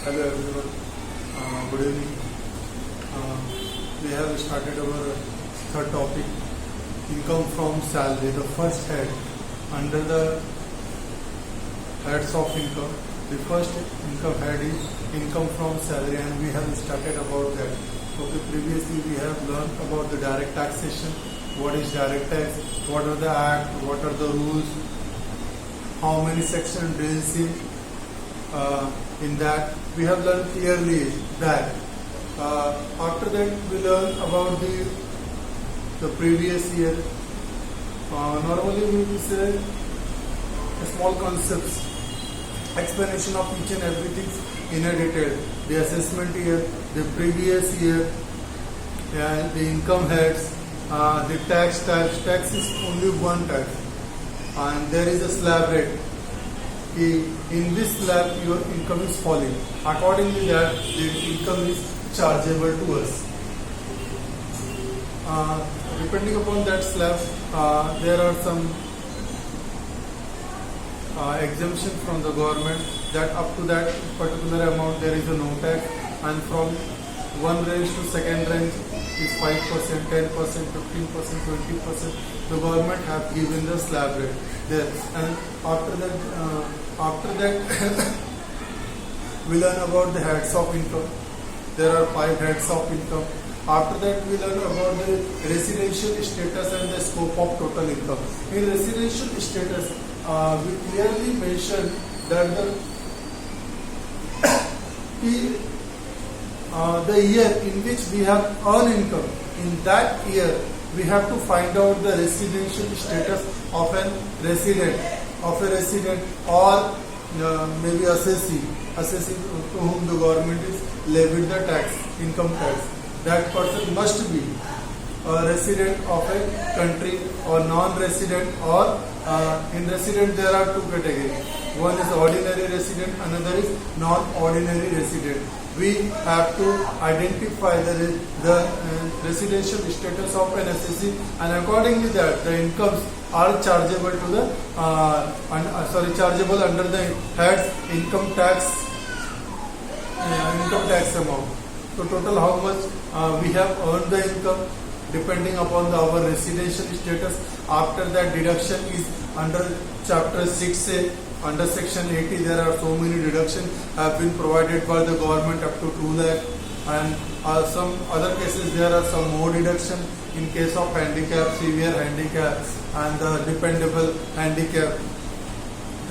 Hello everyone, good evening. We have started our third topic, income from salary. The first head under the heads of income. The first income head is income from salary, and we have started about that. Okay, previously we have learned about the direct taxation. What is direct tax? What are the act? What are the rules? How many sections deals in that? We have learned clearly that. After that, we learn about the previous year. Normally, we will say small concepts, explanation of each and everything in a detail. The assessment year, the previous year, and the income heads, the tax types. Tax is only one tax, and there is a slab rate. In this slab, your income is falling. Accordingly, that the income is chargeable to us. Depending upon that slab, there are some exemption from the government that up to that particular amount there is a no tax, and from one range to second range is 5%, 10%, 15%, 20%. The government have given the slab rate there, and after that we learn about the heads of income. There are 5 heads of income. After that, we learn about the residential status and the scope of total income. In residential status, we clearly mention that the year in which we have earned income, in that year we have to find out the residential status of a resident, or maybe assessee to whom the government is levied the tax, income tax. That person must be a resident of a country or non-resident, or in resident there are 2 categories. One is ordinary resident, another is non-ordinary resident. We have to identify the residential status of an assessee, and accordingly that the incomes are chargeable to the chargeable under the heads income tax amount. So total how much we have earned the income depending upon our residential status. After that, deduction is under chapter 6A. Under section 80, there are so many deductions have been provided by the government up to 2 lakh, and some other cases there are some more deduction in case of handicap, severe handicap, and dependable handicap.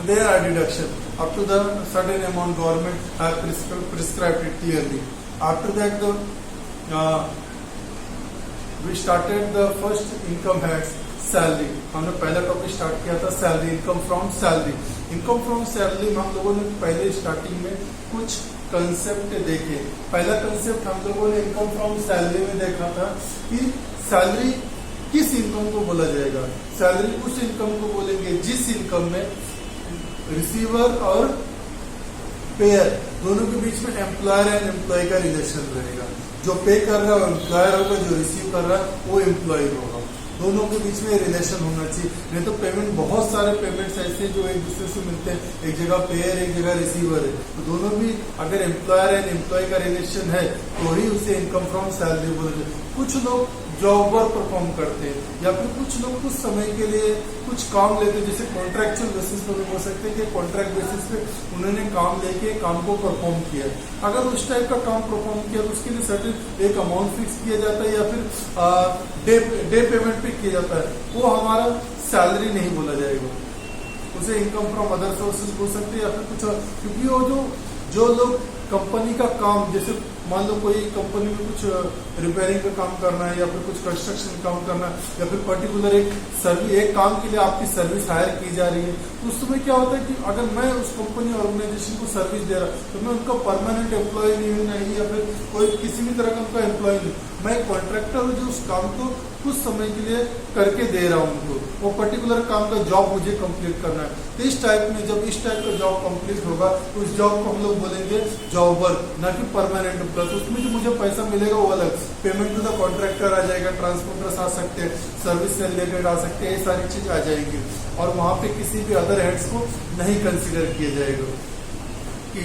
There are deduction up to the certain amount. Government have prescribed it clearly. After that, we started the first income heads, salary. हमने पहला topic start किया था salary, income from salary. Income from salary में हम लोगों ने पहले starting में कुछ कंसेप्ट देखे. पहला कंसेप्ट हम लोगों ने इनकम फ्रॉम सैलरी में देखा था कि सैलरी किस इनकम को बोला जाएगा. सैलरी उस इनकम को बोलेंगे जिस इनकम में रिसीवर और पेयर दोनों के बीच में एम्प्लॉयर एंड एम्प्लॉय का रिलेशन रहेगा. जो पे कर रहा है वो एम्प्लॉयर होगा, जो रिसीव कर रहा है वो एम्प्लॉय होगा. दोनों के बीच में रिलेशन होना चाहिए. नहीं तो पेमेंट, बहुत सारे पेमेंट्स ऐसे जो एक दूसरे से मिलते हैं, एक जगह पेयर एक जगह रिसीवर है, तो दोनों भी अगर एम्प्लॉयर एंड एम्प्लॉय का रिलेशन है तो ही उसे इनकम फ्रॉम सैलरी बोलते हैं. कुछ लोग जॉब वर्क परफॉर्म करते हैं, या फिर कुछ लोग कुछ समय के लिए कुछ काम लेते हैं, जैसे कॉन्ट्रैक्चुअल बेसिस पे भी हो सकते हैं कि कॉन्ट्रैक्ट बेसिस पे उन्होंने काम लेके काम को परफॉर्म किया. अगर उस टाइप का काम परफॉर्म किया तो उसके लिए सर्टेन एक अमाउंट फिक्स किया जाता है, या फिर डे पेमेंट पे किया जाता है. वो हमारा सैलरी नहीं बोला जाएगा, उसे इनकम फ्रॉम अदर सोर्सेज बोल सकते हैं, या फिर कुछ. क्योंकि वो जो लोग कंपनी का काम, जैसे मान लो कोई कंपनी में कुछ रिपेयरिंग का काम करना है, या फिर कुछ कंस्ट्रक्शन काम करना है, या फिर पर्टिकुलर एक काम के लिए आपकी सर्विस हायर की जा रही है, तो उस समय क्या होता है कि अगर मैं उस कंपनी ऑर्गेनाइजेशन को सर्विस दे रहा तो मैं उनका परमानेंट एम्प्लॉय नहीं, या फिर कोई किसी भी तरह का उनका एम्प्लॉय नहीं. मैं कॉन्ट्रैक्टर हूँ जो उस काम को कुछ समय के लिए करके दे रहा हूँ उनको. वो पर्टिकुलर काम का जॉब मुझे कंप्लीट करना है. तो इस टाइप में जब इस टाइप का जॉब कंप्लीट होगा तो उस जॉब को हम लोग बोलेंगे जॉब वर्क, ना कि परमानेंट एम्प्लॉय. तो उसमें जो मुझे पैसा मिलेगा वो अलग, पेमेंट टू द कॉन्ट्रैक्टर आ जाएगा, ट्रांसपोर्टर्स आ सकते हैं, सर्विस से रिलेटेड आ सकते हैं, ये सारी चीज आ जाएंगी, और वहां पे किसी भी अदर हेड्स को नहीं कंसिडर किया जाएगा. कि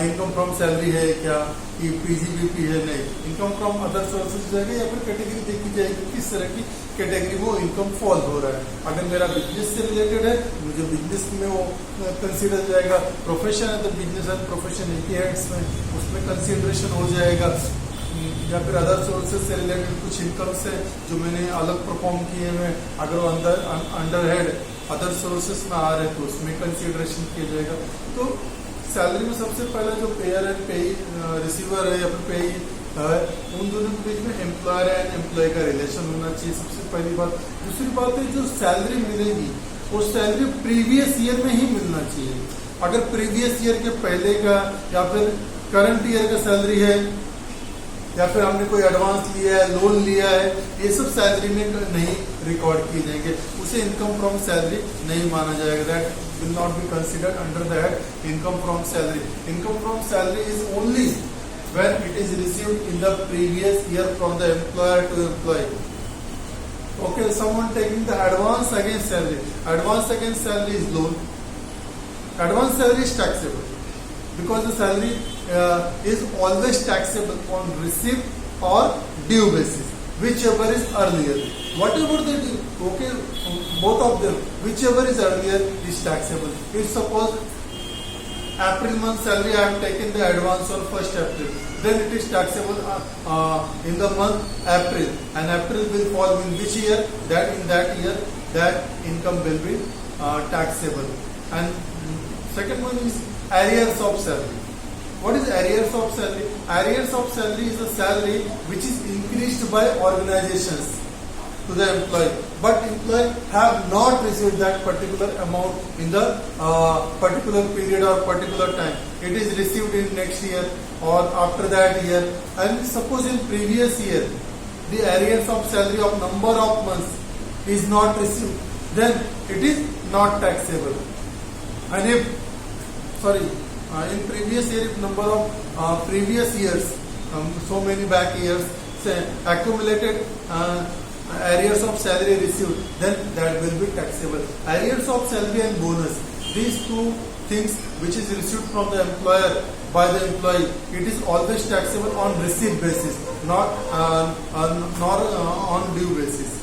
इनकम फ्रॉम सैलरी है क्या, कि पीजीबीपी है, नहीं, इनकम फ्रॉम अदर सोर्सेज जाएगा या फिर कैटेगरी देखी जाएगी किस तरह की कैटेगरी वो इनकम फॉल हो रहा है। अगर मेरा बिजनेस से रिलेटेड है मुझे बिजनेस में वो कंसीडर जाएगा, प्रोफेशन है तो बिजनेस एंड प्रोफेशन एक ही है इसमें, उसमें कंसीडरेशन हो जाएगा। या फिर अदर सोर्सेज से रिलेटेड कुछ इनकम्स है जो मैंने अलग परफॉर्म किए हुए, अगर वो अंडर हेड अदर सोर्सेस में आ रहे हैं तो उसमें कंसीडरेशन किया जाएगा। तो सैलरी में सबसे पहला जो पेयर एंड पे रिसीवर है या फिर पे है, उन दोनों के बीच में एम्प्लॉयर एंड एम्प्लॉय का रिलेशन होना चाहिए, सबसे पहली बात। दूसरी बात है जो सैलरी मिलेगी वो सैलरी प्रीवियस ईयर में ही मिलना चाहिए। अगर प्रीवियस ईयर के पहले का या फिर करंट ईयर का सैलरी है या फिर हमने कोई एडवांस लिया है, लोन लिया है, ये सब सैलरी में नहीं रिकॉर्ड किए जाएंगे, उसे इनकम फ्रॉम सैलरी नहीं माना जाएगा। That will not be considered under the head income from salary. Income from salary is only when it is received in the previous year from the employer to employee. Okay, someone taking the advance against salary. Advance against salary is loan. Advance salary is taxable because the salary is always taxable on receipt or due basis, whichever is earlier. Whatever they do, okay, both of them, whichever is earlier is taxable. If suppose April month salary I have taken the advance on 1st April, then it is taxable in the month April, and April will fall in which year? That in that year that income will be taxable. And second one is arrears of salary. What is arrears of salary? Arrears of salary is a salary which is increased by organizations to the employee, but employee have not received that particular amount in the particular period or particular time. It is received in next year or after that year, and suppose in previous year the arrears of salary of number of months is not received, then it is not taxable. And if in previous year, if number of previous years, so many back years, say accumulated arrears of salary received, then that will be taxable. Arrears of salary and bonus, these two things which is received from the employer by the employee, it is always taxable on receipt basis, not on due basis.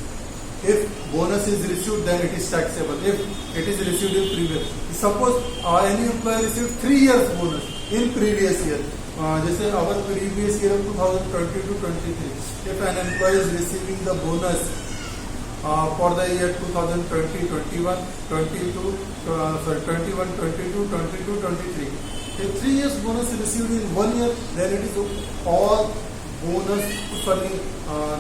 If bonus is received, then it is taxable. If it is received in previous, suppose any employee received 3 years bonus in previous year, जैसे our previous year of 2020 to 23, if an employee is receiving the bonus for the year 2020, 21, 22, 21, 22, 22, 23, if 3 years bonus is received in 1 year, then it is all bonus,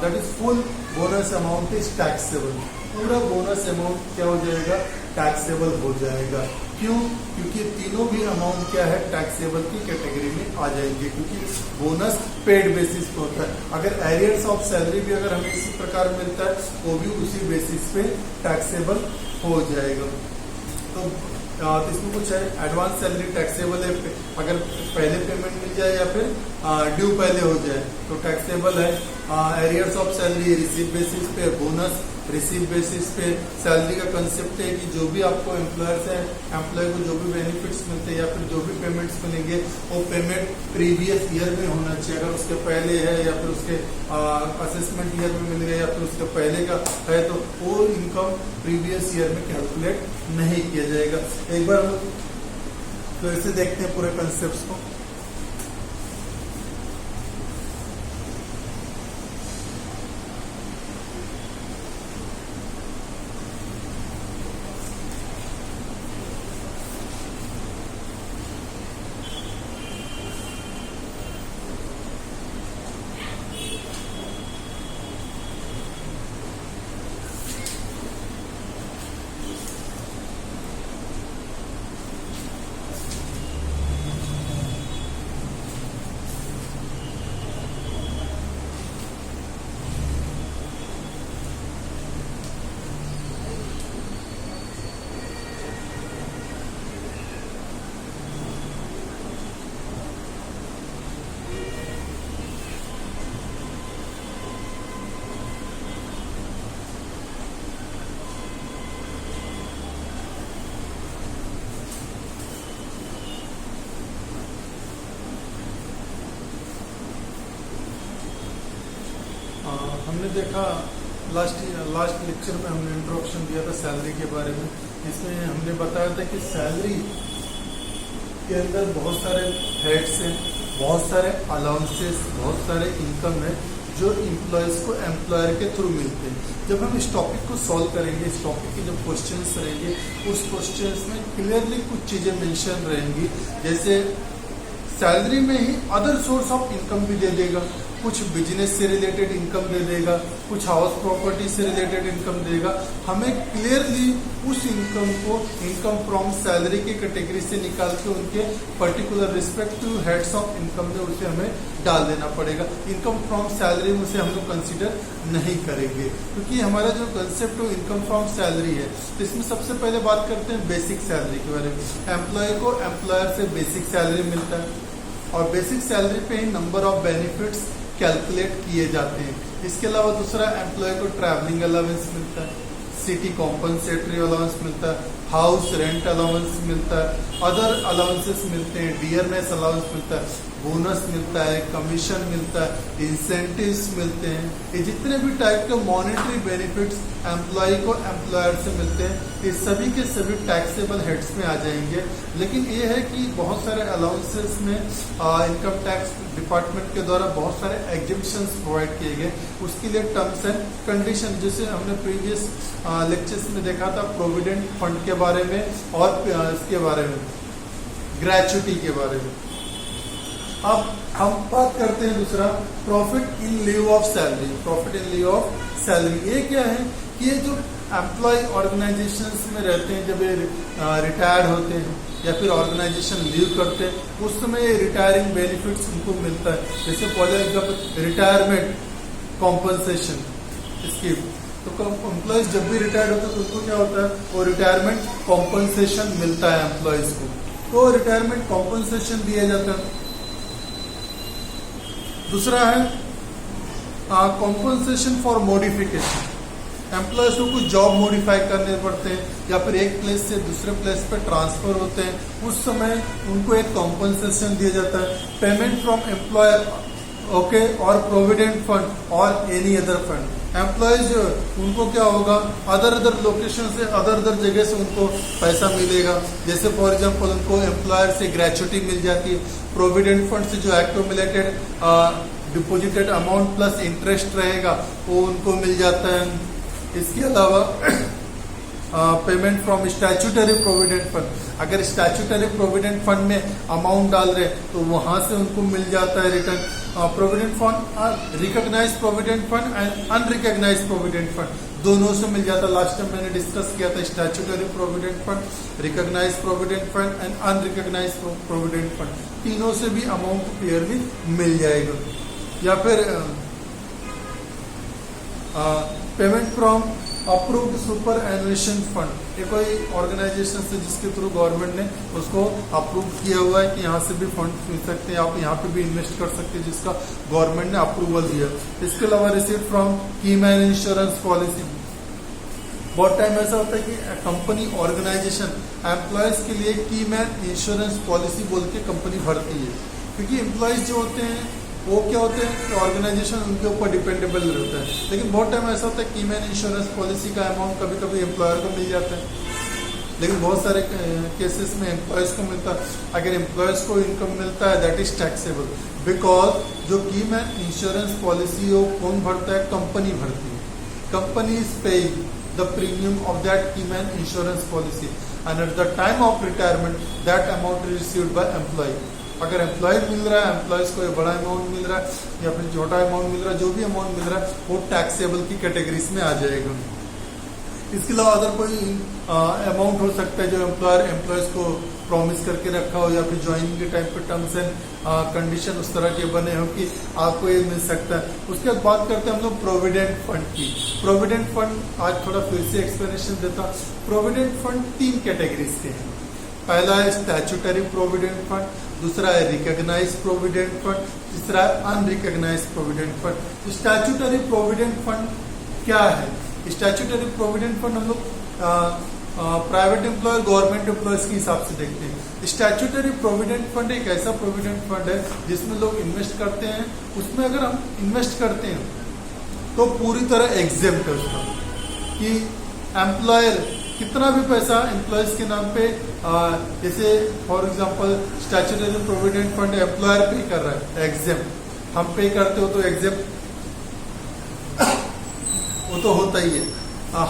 that is full bonus amount is taxable. पूरा bonus amount क्या हो जाएगा? Taxable हो जाएगा। क्यों? क्योंकि तीनों भी अमाउंट क्या है? टैक्सेबल की कैटेगरी में आ जाएंगे, क्योंकि बोनस पेड बेसिस पे होता है। अगर एरियर्स ऑफ सैलरी भी अगर हमें इसी प्रकार मिलता है वो भी उसी बेसिस पे टैक्सेबल हो जाएगा। तो इसमें कुछ है, एडवांस सैलरी टैक्सेबल है अगर पहले पेमेंट मिल जाए या फिर ड्यू पहले हो जाए तो टैक्सेबल है। Arrears of salary receive basis पे, बोनस रिसीव बेसिस पे। सैलरी का कंसेप्ट है कि जो भी आपको एम्प्लॉयर से एम्प्लॉय को जो भी बेनिफिट्स मिलते हैं या फिर जो भी पेमेंट्स मिलेंगे वो पेमेंट प्रीवियस ईयर में होना चाहिए। अगर उसके पहले है या फिर उसके असेसमेंट ईयर में मिल गया या फिर उसके पहले का है तो वो इनकम प्रीवियस ईयर में कैलकुलेट नहीं किया जाएगा। एक बार हम तो ऐसे देखते हैं पूरे कंसेप्ट को। हमने देखा लास्ट लेक्चर में हमने इंट्रोडक्शन दिया था सैलरी के बारे में। इसमें हमने बताया था कि सैलरी के अंदर बहुत सारे हेड्स हैं, बहुत सारे अलाउंसेस, बहुत सारे इनकम है जो इम्प्लॉयज को एम्प्लॉयर के थ्रू मिलते हैं। जब हम इस टॉपिक को सॉल्व करेंगे, इस टॉपिक के जो क्वेश्चंस रहेंगे उस क्वेश्चंस में क्लियरली कुछ चीजें मेंशन रहेंगी, जैसे सैलरी में ही अदर सोर्स ऑफ इनकम भी दे देगा, कुछ बिजनेस से रिलेटेड इनकम दे देगा, कुछ हाउस प्रॉपर्टी से रिलेटेड इनकम देगा। हमें क्लियरली उस इनकम को इनकम फ्रॉम सैलरी की कैटेगरी से निकाल के उनके particular respective heads of income में उसे हमें डाल देना पड़ेगा। इनकम फ्रॉम सैलरी में उसे हम लोग कंसिडर नहीं करेंगे, क्योंकि हमारा जो कंसेप्ट है इनकम फ्रॉम सैलरी है। इसमें सबसे पहले बात करते हैं बेसिक सैलरी के बारे में। एम्प्लॉय को एम्प्लॉयर से बेसिक सैलरी मिलता है और बेसिक सैलरी पे ही नंबर ऑफ बेनिफिट्स कैलकुलेट किए जाते हैं। इसके अलावा दूसरा एम्प्लॉय को ट्रैवलिंग अलाउंस मिलता है, सिटी कॉम्पनसेटरी अलाउंस मिलता है, हाउस रेंट अलाउंस मिलता है, अदर अलाउंसेस मिलते हैं, डियरनेस अलाउंस मिलता है, बोनस मिलता है, कमीशन मिलता है, इंसेंटिव्स मिलते हैं। ये जितने भी टाइप के मॉनेटरी बेनिफिट्स एम्प्लॉय को एम्प्लॉयर से मिलते हैं, ये सभी के सभी टैक्सेबल हेड्स में आ जाएंगे। लेकिन ये है कि बहुत सारे अलाउंसेस में इनकम टैक्स डिपार्टमेंट के द्वारा बहुत सारे एग्जिबिशंस प्रोवाइड किए गए। उसके लिए टर्म्स एंड कंडीशन, जैसे हमने प्रीवियस लेक्चर्स में देखा था प्रोविडेंट फंड के बारे में और इसके बारे में ग्रेचुटी के बारे में। अब हम बात करते हैं दूसरा profit in leave of salary. Profit in leave of salary ये क्या है कि ये जो एम्प्लॉय ऑर्गेनाइजेशंस में रहते हैं, जब ये रिटायर्ड होते हैं या फिर ऑर्गेनाइजेशन लीव करते हैं, उस समय रिटायरिंग बेनिफिट्स उनको मिलता है। जैसे for example retirement compensation scheme, तो एम्प्लॉयज जब भी रिटायर्ड होते हैं तो उनको क्या होता है, वो रिटायरमेंट कॉम्पनसेशन मिलता है एम्प्लॉयज को, तो रिटायरमेंट कॉम्पनसेशन दिया जाता है। दूसरा है कॉम्पनसेशन फॉर मॉडिफिकेशन। एम्प्लॉयज को कुछ जॉब मॉडिफाई करने पड़ते हैं या फिर एक प्लेस से दूसरे प्लेस पे ट्रांसफर होते हैं, उस समय उनको एक कॉम्पनसेशन दिया जाता है। पेमेंट फ्रॉम एम्प्लॉयर ओके और प्रोविडेंट फंड और एनी अदर फंड। एम्प्लॉयज उनको क्या होगा, अदर लोकेशन से अदर जगह से उनको पैसा मिलेगा। जैसे फॉर एग्जांपल उनको एम्प्लॉयर से ग्रेचुटी मिल जाती है, प्रोविडेंट फंड से जो accumulated deposited amount plus interest रहेगा वो उनको मिल जाता है। इसके अलावा payment from statutory provident fund, अगर स्टैट्यूटरी प्रोविडेंट फंड में अमाउंट डाल रहे तो वहां से उनको मिल जाता है return. Provident fund recognise provident fund and unrecognise provident fund दोनों से मिल जाता है। लास्ट टाइम मैंने डिस्कस किया था statutory provident fund, recognise provident fund and unrecognise provident fund, तीनों से भी अमाउंट क्लियरली मिल जाएगा। या फिर payment from approved superannuation fund, ये कोई ऑर्गेनाइजेशन से जिसके थ्रू गवर्नमेंट ने उसको अप्रूव किया हुआ है कि यहाँ से भी फंड मिल सकते हैं, आप यहाँ पे भी इन्वेस्ट कर सकते हैं, जिसका गवर्नमेंट ने अप्रूवल दिया। इसके अलावा रिसीव फ्रॉम की मैन इंश्योरेंस पॉलिसी। बहुत टाइम ऐसा होता है कि कंपनी ऑर्गेनाइजेशन एम्प्लॉयज के लिए की मैन इंश्योरेंस पॉलिसी बोल के कंपनी भरती है, क्योंकि एम्प्लॉयज जो होते हैं वो क्या होते हैं, ऑर्गेनाइजेशन उनके ऊपर डिपेंडेबल रहता है। लेकिन बहुत टाइम ऐसा होता है कि मैन इंश्योरेंस पॉलिसी का अमाउंट कभी कभी एम्प्लॉयर को मिल जाता है, लेकिन बहुत सारे केसेस में एम्प्लॉयज को मिलता है। अगर एम्प्लॉयज को इनकम मिलता है दैट इज टैक्सेबल, बिकॉज जो की मैन इंश्योरेंस पॉलिसी वो कौन भरता है, कंपनी भरती है। Company is paying the premium of that key man insurance policy and at the time of retirement that amount is received by employee. अगर employee मिल रहा है, एम्प्लॉयज को बड़ा अमाउंट मिल रहा है या फिर छोटा अमाउंट मिल रहा है, जो भी अमाउंट मिल रहा है वो टैक्सेबल की कैटेगरीज में आ जाएगा। इसके अलावा अदर कोई अमाउंट हो सकता है जो एम्प्लॉयर एम्प्लॉयज को प्रॉमिस करके रखा हो, या फिर ज्वाइनिंग के टाइम पे टर्म्स एंड कंडीशन उस तरह के बने हो कि आपको ये मिल सकता है। उसके बाद बात करते हैं हम लोग प्रोविडेंट फंड की। प्रोविडेंट फंड आज थोड़ा फिर से एक्सप्लेनेशन देता। प्रोविडेंट फंड 3 कैटेगरीज के हैं। पहला है स्टैट्यूटरी प्रोविडेंट फंड, दूसरा है रिकॉग्नाइज प्रोविडेंट फंड, तीसरा है unrecognised provident fund. Statutory provident fund क्या है? स्टैट्यूटरी प्रोविडेंट फंड हम लोग प्राइवेट एम्प्लॉयर गवर्नमेंट एम्प्लॉयज के हिसाब से देखते हैं। स्टैट्यूटरी प्रोविडेंट फंड एक ऐसा प्रोविडेंट फंड है जिसमें लोग इन्वेस्ट करते हैं। उसमें अगर हम इन्वेस्ट करते हैं तो पूरी तरह एग्जेम्प्ट है उसका कि एम्प्लॉयर कितना भी पैसा एम्प्लॉयज के नाम पे जैसे for example statutory provident fund employer पे कर रहा है एग्जेम्प्ट, हम पे करते हो तो एग्जेम्प्ट वो तो होता ही है।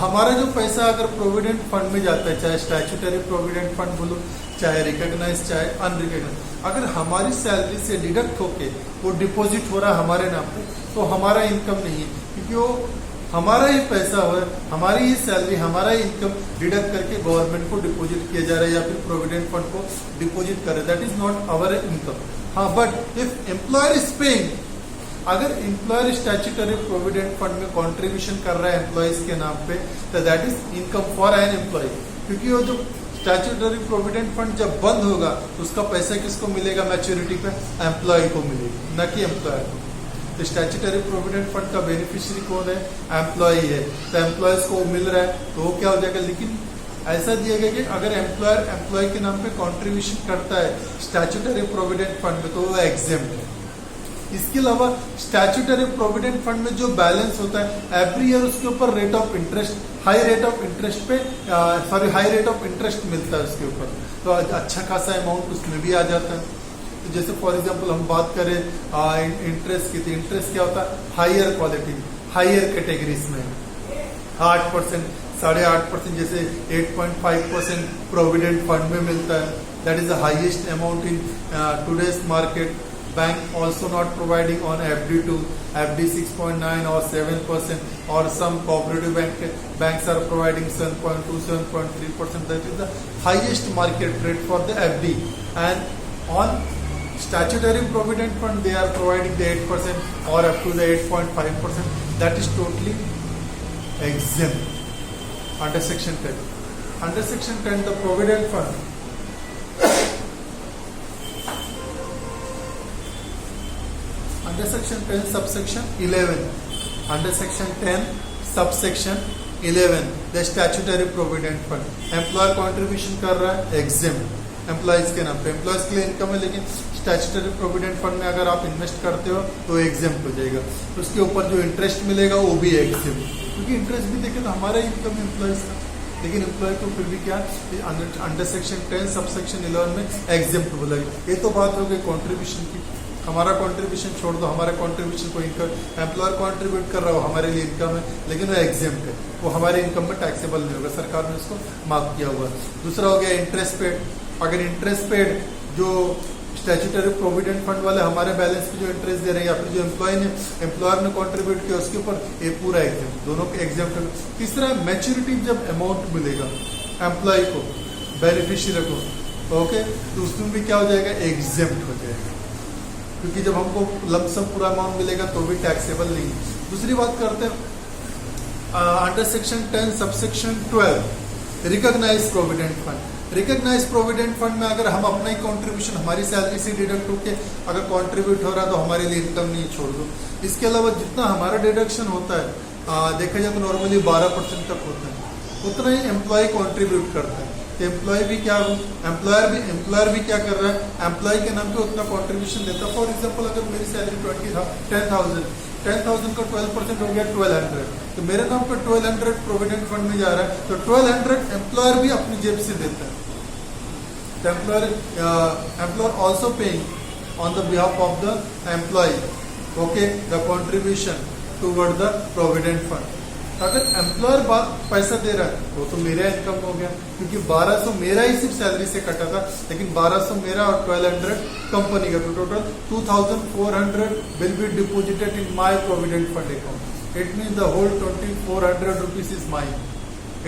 हमारा जो पैसा अगर प्रोविडेंट फंड में जाता है, चाहे स्टैट्यूटरी प्रोविडेंट फंड बोलो, चाहे रिकॉग्नाइज चाहे अनरिकॉग्नाइज, अगर हमारी सैलरी से डिडक्ट होके वो डिपॉजिट हो रहा है हमारे नाम पे, तो हमारा इनकम नहीं है, क्योंकि वो हमारा ही पैसा हो, हमारी ही सैलरी, हमारा ही इनकम डिडक्ट करके गवर्नमेंट को डिपॉजिट किया जा रहा है या फिर प्रोविडेंट फंड को डिपॉजिट कर रहा है, that is not our income. हाँ, but if employer is paying, अगर एम्प्लॉयर स्टैट्यूटरी प्रोविडेंट फंड में कंट्रीब्यूशन कर रहा है एम्प्लॉयज के नाम पे, तो that is income for an employee, क्योंकि वो जो स्टैट्यूटरी प्रोविडेंट फंड जब बंद होगा तो उसका पैसा किसको मिलेगा मैच्योरिटी पे? एम्प्लॉय को मिलेगा, न कि एम्प्लॉयर को। तो स्टैट्यूटरी प्रोविडेंट फंड का बेनिफिशियरी कौन है? एम्प्लॉय है, तो एम्प्लॉयज को मिल रहा है तो वो क्या हो जाएगा। लेकिन ऐसा दिया गया कि अगर एम्प्लॉयर एम्प्लॉय के नाम पे कंट्रीब्यूशन करता है स्टैट्यूटरी प्रोविडेंट फंड में, तो वो एग्जेम्प्ट है। इसके अलावा स्टैट्यूटरी प्रोविडेंट फंड में जो बैलेंस होता है एवरी ईयर, उसके ऊपर rate of interest, high rate of interest पे हाई रेट ऑफ इंटरेस्ट मिलता है उसके ऊपर, तो अच्छा खासा अमाउंट उसमें भी आ जाता है। तो जैसे फॉर एग्जांपल हम बात करें इंटरेस्ट की, तो इंटरेस्ट क्या होता है? हायर क्वालिटी, हायर कैटेगरीज में 8%, 8.5%, जैसे 8.5% प्रोविडेंट फंड में मिलता है, that is the highest amount in today's market. Bank also not providing on FD2, FD 6.9 or 7%, or some cooperative banks are providing 7.2, 7.3%. That is the highest market rate for the FD. And on statutory provident fund, they are providing the 8% or up to the 8.5%. That is totally exempt under Section 10. Under Section 10, the provident fund. Under Section 10 subsection 11, under Section 10 subsection 11, the statutory provident fund, employer contribution कर रहा है exempt employees के नाम पे, employees के लिए income है, लेकिन स्टैट्यूटरी प्रोविडेंट फंड में अगर आप इन्वेस्ट करते हो तो एग्जेम्प्ट हो जाएगा। उसके ऊपर जो इंटरेस्ट मिलेगा वो भी एग्जेम्प्ट, क्योंकि इंटरेस्ट भी देखें तो हमारा इनकम एम्प्लॉयज का, लेकिन एम्प्लॉय को फिर भी क्या अंडर सेक्शन 10 सबसेक्शन 11 में एग्जेम्प्ट बोला गया। ये तो बात हो गई कॉन्ट्रीब्यूशन की, हमारा कंट्रीब्यूशन छोड़ दो, हमारा कंट्रीब्यूशन को इनकम एम्प्लॉयर कंट्रीब्यूट कर रहा हो, हमारे लिए इनकम है, लेकिन वो एग्जेम्प्ट है, वो हमारे इनकम में टैक्सेबल नहीं होगा, सरकार ने उसको माफ किया हुआ। दूसरा हो गया इंटरेस्ट पेड। अगर इंटरेस्ट पेड जो स्टैट्यूटरी प्रोविडेंट फंड वाले हमारे बैलेंस पे जो इंटरेस्ट दे रहे हैं या फिर जो एम्प्लॉयर ने कंट्रीब्यूट किया उसके ऊपर, ये पूरा एग्जेम्प्ट, दोनों के एग्जेम्प्ट है। तीसरा मैच्योरिटी जब अमाउंट मिलेगा एम्प्लॉय को, बेनिफिशियरी को, ओके, तो उसमें भी क्या हो जाएगा? एग्जेम्प्ट हो जाएगा, क्योंकि जब हमको लमसम पूरा अमाउंट मिलेगा तो भी टैक्सेबल नहीं। दूसरी बात करते हैं under section 10 subsection 12 recognise provident fund. Recognise provident fund में अगर हम अपना ही कंट्रीब्यूशन हमारी सैलरी से डिडक्ट होके अगर कंट्रीब्यूट हो रहा है तो हमारे लिए इनकम नहीं, छोड़ दो। इसके अलावा जितना हमारा डिडक्शन होता है देखा जाए तो नॉर्मली 12% तक होता है, उतना ही एम्प्लॉय कंट्रीब्यूट करता है। एम्प्लॉय भी क्या, एम्प्लॉयर भी क्या कर रहा है? एम्प्लॉय के नाम पे उतना कंट्रीब्यूशन देता है। फॉर एग्जांपल अगर मेरी सैलरी 10,000 का 12% हो गया 1200, तो मेरे नाम पे 1200 प्रोविडेंट फंड में जा रहा है, तो 1200 एम्प्लॉयर भी अपनी जेब से देता है। तो employer also paying on the behalf of the employee, okay, the contribution toward the provident fund. अगर एम्प्लॉयर पैसा दे रहा है वो तो मेरा इनकम हो गया, क्योंकि 1200 मेरा ही सिर्फ सैलरी से कटा था, लेकिन 1200 मेरा और 1200 कंपनी का, तो total 2400 will be deposited in my provident fund account. It means the whole 2400 rupees is mine.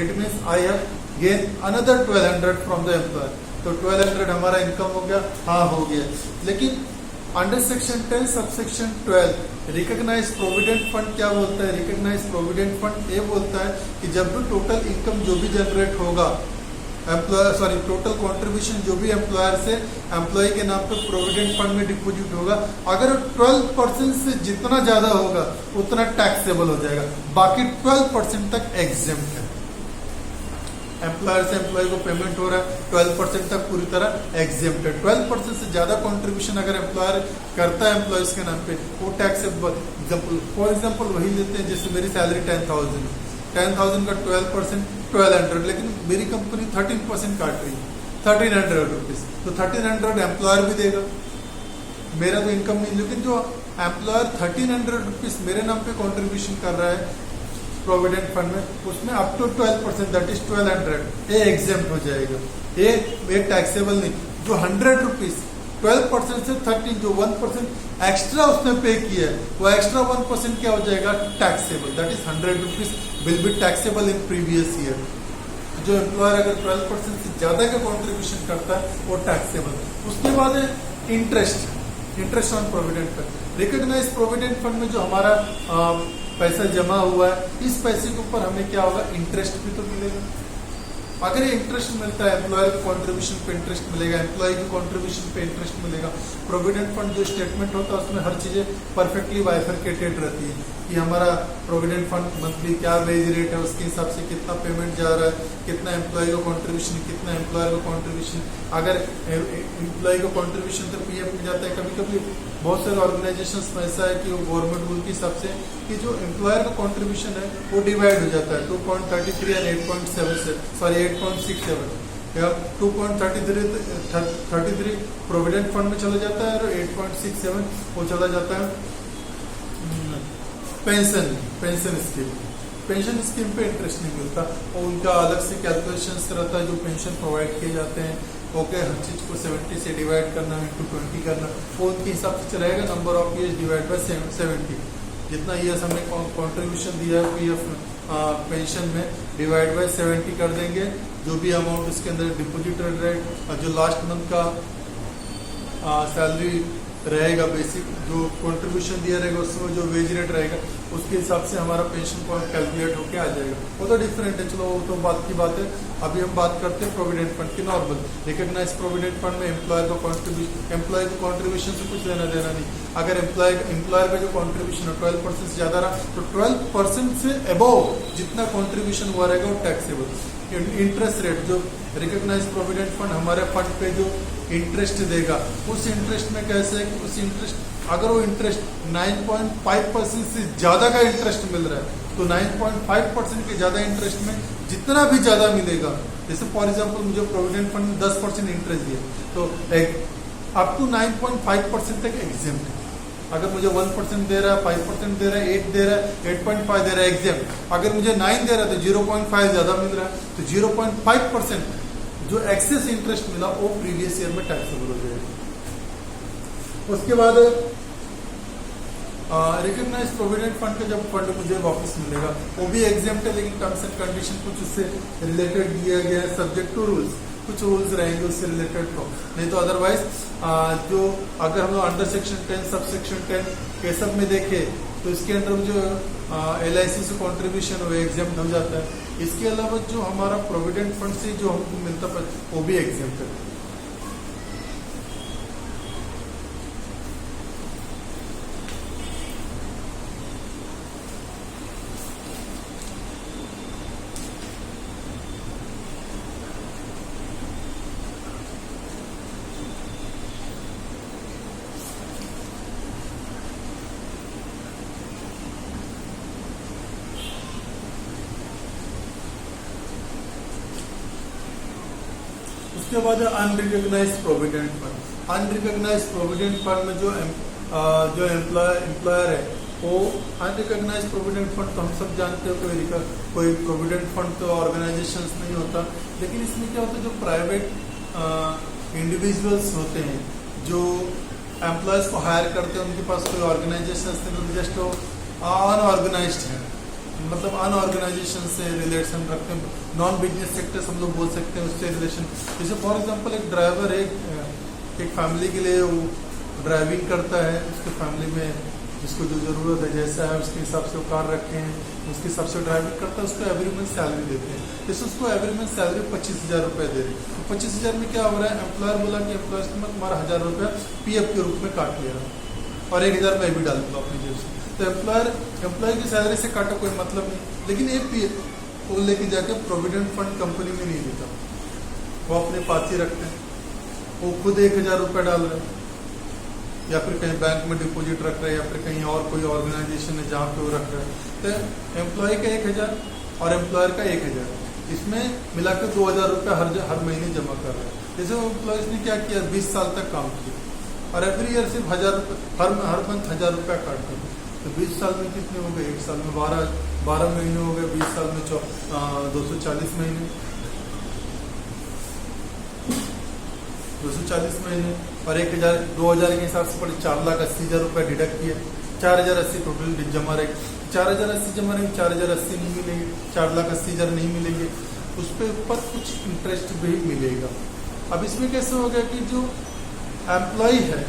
It means I have gain another 1200 from the employer. तो 1200 हमारा इनकम हो गया, हाँ हो गया। लेकिन under section 10 subsection 12 recognise provident fund क्या बोलता है? रिकॉग्नाइज प्रोविडेंट फंड ये बोलता है कि जब भी टोटल इनकम जो भी जनरेट होगा एम्प्लॉयर टोटल कंट्रीब्यूशन जो भी एम्प्लॉयर से एम्प्लॉय के नाम पे प्रोविडेंट फंड में डिपॉजिट होगा, अगर 12% से जितना ज्यादा होगा उतना टैक्सेबल हो जाएगा, बाकी 12% तक एग्जेम्प्ट है। एम्प्लॉयर से एम्प्लॉय को पेमेंट हो रहा है 12% तक पूरी तरह एग्जेम्प्टेड। 12% से ज्यादा कंट्रीब्यूशन अगर एम्प्लॉयर करता है एम्प्लॉयज के नाम पे वो टैक्सेबल। फॉर एग्जाम्पल वही लेते हैं जैसे मेरी सैलरी 10,000 का 12% 1200, लेकिन मेरी कंपनी 13% काट रही है 1300 रुपीज, तो 1300 एम्प्लॉयर भी देगा, मेरा तो इनकम नहीं। लेकिन जो एम्प्लॉयर 1300 रुपीज मेरे नाम पे कंट्रीब्यूशन कर रहा है प्रोविडेंट फंड में उसमें अप टू 12% दैट इज 1200 ये एग्जेम्प्ट हो जाएगा, ये टैक्सेबल नहीं। जो 100 रुपीज 12% से 13 जो 1% एक्स्ट्रा उसने पे किया है वो एक्स्ट्रा 1% क्या हो जाएगा taxable, that is 100 rupees will be taxable in previous year. जो एम्प्लॉयर अगर 12% से ज्यादा का कंट्रीब्यूशन करता है वो टैक्सेबल। उसके बाद है interest on provident fund. Recognise provident fund में जो हमारा पैसा जमा हुआ है इस पैसे के ऊपर हमें क्या होगा इंटरेस्ट भी तो मिलेगा। अगर ये इंटरेस्ट मिलता है एम्प्लॉयर के कंट्रीब्यूशन पे इंटरेस्ट मिलेगा, एम्प्लॉय के कंट्रीब्यूशन पे इंटरेस्ट मिलेगा। प्रोविडेंट फंड जो स्टेटमेंट होता है उसमें हर चीजें परफेक्टली बाइफरकेटेड रहती है कि हमारा प्रोविडेंट फंड मंथली क्या वेज रेट है उसके हिसाब से कितना पेमेंट जा रहा है, कितना एम्प्लॉय का कंट्रीब्यूशन, कितना एम्प्लॉयर का कंट्रीब्यूशन। अगर एम्प्लॉय का कंट्रीब्यूशन तो पीएफ में जाता है, कभी कभी बहुत सारे ऑर्गेनाइजेशन में ऐसा है कि वो गवर्नमेंट रूल के हिसाब से कि जो एम्प्लॉयर का कंट्रीब्यूशन है वो डिवाइड हो जाता है 2.33 एंड 8.67 या 2.33 प्रोविडेंट फंड में चला जाता है और 8.67 वो चला जाता है पेंशन स्कीम पे इंटरेस्ट नहीं मिलता और उनका अलग से कैलकुलेशंस रहता है जो पेंशन प्रोवाइड किए जाते हैं। ओके, हर चीज को 70 से डिवाइड करना इंटू 20 करना वो उनके हिसाब से चलाएगा, number of years divide by 70, जितना ईयर्स हमने कंट्रीब्यूशन दिया है पीएफ पेंशन में डिवाइड बाय 70 कर देंगे। जो भी अमाउंट उसके अंदर डिपॉजिटेड रेट और जो लास्ट मंथ का सैलरी रहेगा बेसिक जो कंट्रीब्यूशन दिया रहेगा उसमें जो वेज रेट रहेगा उसके हिसाब से हमारा पेंशन कैलकुलेट होके आ जाएगा। वो तो डिफरेंट है, चलो वो तो बात की बात है। अभी हम बात करते हैं प्रोविडेंट फंड की नॉर्मल। रिकॉग्नाइज प्रोविडेंट फंड में एम्प्लॉयर को कंट्रीब्यूशन से कुछ लेना देना नहीं। अगर एम्प्लॉयर का जो कंट्रीब्यूशन है 12% से ज्यादा रहा तो 12% से अबव जितना कंट्रीब्यूशन हुआ रहेगा वो टैक्सेबल। इंटरेस्ट रेट जो रिकॉग्नाइज प्रोविडेंट फंड हमारे फंड पे जो इंटरेस्ट देगा उस इंटरेस्ट में कैसे है कि उस इंटरेस्ट अगर वो इंटरेस्ट 9.5% से ज्यादा का इंटरेस्ट मिल रहा है तो 9.5% के ज्यादा इंटरेस्ट में जितना भी ज्यादा मिलेगा, जैसे फॉर एग्जांपल मुझे प्रोविडेंट फंड में 10% इंटरेस्ट दिया तो अप टू 9.5% तक एग्जेम्प्ट है। अगर मुझे 1% दे रहा है, 5% दे रहा है, 8 दे रहा है, 8.5 दे रहा है एग्जेम्प्ट। अगर मुझे 9 दे रहा है तो 0.5 ज्यादा मिल रहा है तो 0.5% जो एक्सेस इंटरेस्ट मिला वो प्रीवियस ईयर में टैक्सेबल हो जाएगा। उसके बाद रिकॉग्नाइज प्रोविडेंट फंड का जब फंड मुझे वापस मिलेगा वो भी एग्जेम्प्ट है, लेकिन टर्म्स एंड कंडीशन कुछ उससे रिलेटेड दिया गया है, सब्जेक्ट टू रूल्स। कुछ रूल्स रहेंगे उससे रिलेटेड तो, नहीं तो अदरवाइज जो अगर हम लोग अंडर सेक्शन 10 सब सेक्शन 10 के सब में देखें तो इसके अंदर जो LIC से कंट्रीब्यूशन वो एग्जेम्प्ट हो जाता है। इसके अलावा जो हमारा प्रोविडेंट फंड से जो हमको मिलता है वो भी एग्जेम्प्ट है। उसके बाद unrecognised provident fund. Unrecognised provident fund में जो एम्प्लॉयर है वो अनरिकॉग्नाइज प्रोविडेंट फंड तो हम सब जानते हो कोई प्रोविडेंट फंड तो ऑर्गेनाइजेशंस नहीं होता, लेकिन इसमें क्या होता है जो प्राइवेट इंडिविजुअल्स होते हैं जो एम्प्लॉयज को हायर करते हैं उनके पास कोई ऑर्गेनाइजेशन जस्ट अनऑर्गेनाइज्ड है, मतलब अनऑर्गेनाइजेशन से रिलेशन रखते हैं। नॉन बिजनेस सेक्टर हम लोग बोल सकते हैं उससे रिलेशन। जैसे फॉर एग्जांपल एक ड्राइवर है, एक फैमिली के लिए वो ड्राइविंग करता है, उसके फैमिली में जिसको जो जरूरत है जैसा है उसके हिसाब से वो कार रखे हैं, उसके हिसाब से ड्राइविंग करता है, उसको एवरी मंथ सैलरी देते हैं। जैसे उसको एवरी मंथ सैलरी 25,000 रुपये दे रहे, तो 25,000 में क्या हो रहा है, एम्प्लॉयर बोला कि एम्प्लॉयज को मैं तुम्हारा 1,000 रुपया PF के रूप में काट ले रहा हूँ और 1,000 मैं भी डाल दूंगा अपनी जेब से। तो एम्प्लॉय की सैलरी से काटा कोई मतलब नहीं, लेकिन ये वो लेके जाके प्रोविडेंट फंड कंपनी में नहीं देता, वो अपने पास ही रखते हैं। वो खुद 1,000 रुपये डाल रहे हैं, या फिर कहीं बैंक में डिपॉजिट रख रहे हैं, या फिर कहीं और कोई ऑर्गेनाइजेशन है जहाँ पे वो रख रहे हैं। तो एम्प्लॉय का 1,000 और एम्प्लॉयर का 1,000, इसमें मिलाकर 2,000 रुपये हर महीने जमा कर रहे हैं। जैसे एम्प्लॉयज ने क्या किया, 20 साल तक काम किया और एवरी ईयर सिर्फ 1,000 रुपये हर मंथ 1,000 रुपया काट कर, तो 20 साल में कितने हो गए, एक साल में 12 महीने हो गए, 20 साल में 240 महीने, 240 महीने और 1,000 2,000 के हिसाब से पड़े 4,80,000 रुपये डिडक्ट किया, 4,080 टोटल जमा रहे। 4,080 जमा रहेंगे, 4,080 नहीं मिलेंगे, 4,80,000 नहीं मिलेंगे, उस पर ऊपर कुछ इंटरेस्ट भी मिलेगा। अब इसमें कैसे होगा कि जो एम्प्लॉय है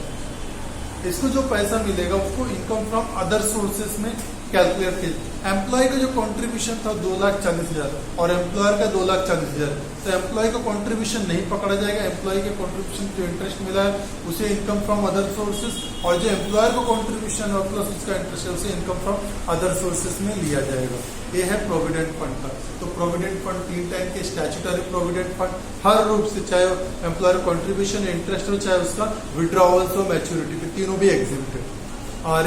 इसको जो पैसा मिलेगा उसको इनकम फ्रॉम अदर सोर्सेस में कैलकुलेट किया। एम्प्लॉय का जो कंट्रीब्यूशन था 2,40,000 और एम्प्लॉयर का 2,40,000, तो एम्प्लॉय का कंट्रीब्यूशन नहीं पकड़ा जाएगा। एम्प्लॉय के कंट्रीब्यूशन जो इंटरेस्ट मिला है उसे इनकम फ्रॉम अदर सोर्सेस, और जो एम्प्लॉयर का कंट्रीब्यूशन और प्लस उसका इंटरेस्ट है उसे इनकम फ्रॉम अदर सोर्सेस में लिया जाएगा। ये है प्रोविडेंट फंड का। तो प्रोविडेंट फंड 3 टाइप के, स्टैट्यूटरी प्रोविडेंट फंड हर रूप से, चाहे एम्प्लॉयर कंट्रीब्यूशन इंटरेस्ट हो, चाहे उसका विड्रॉवल्स हो, मैच्योरिटी पे, तीनों भी एग्जिम्प्टेड।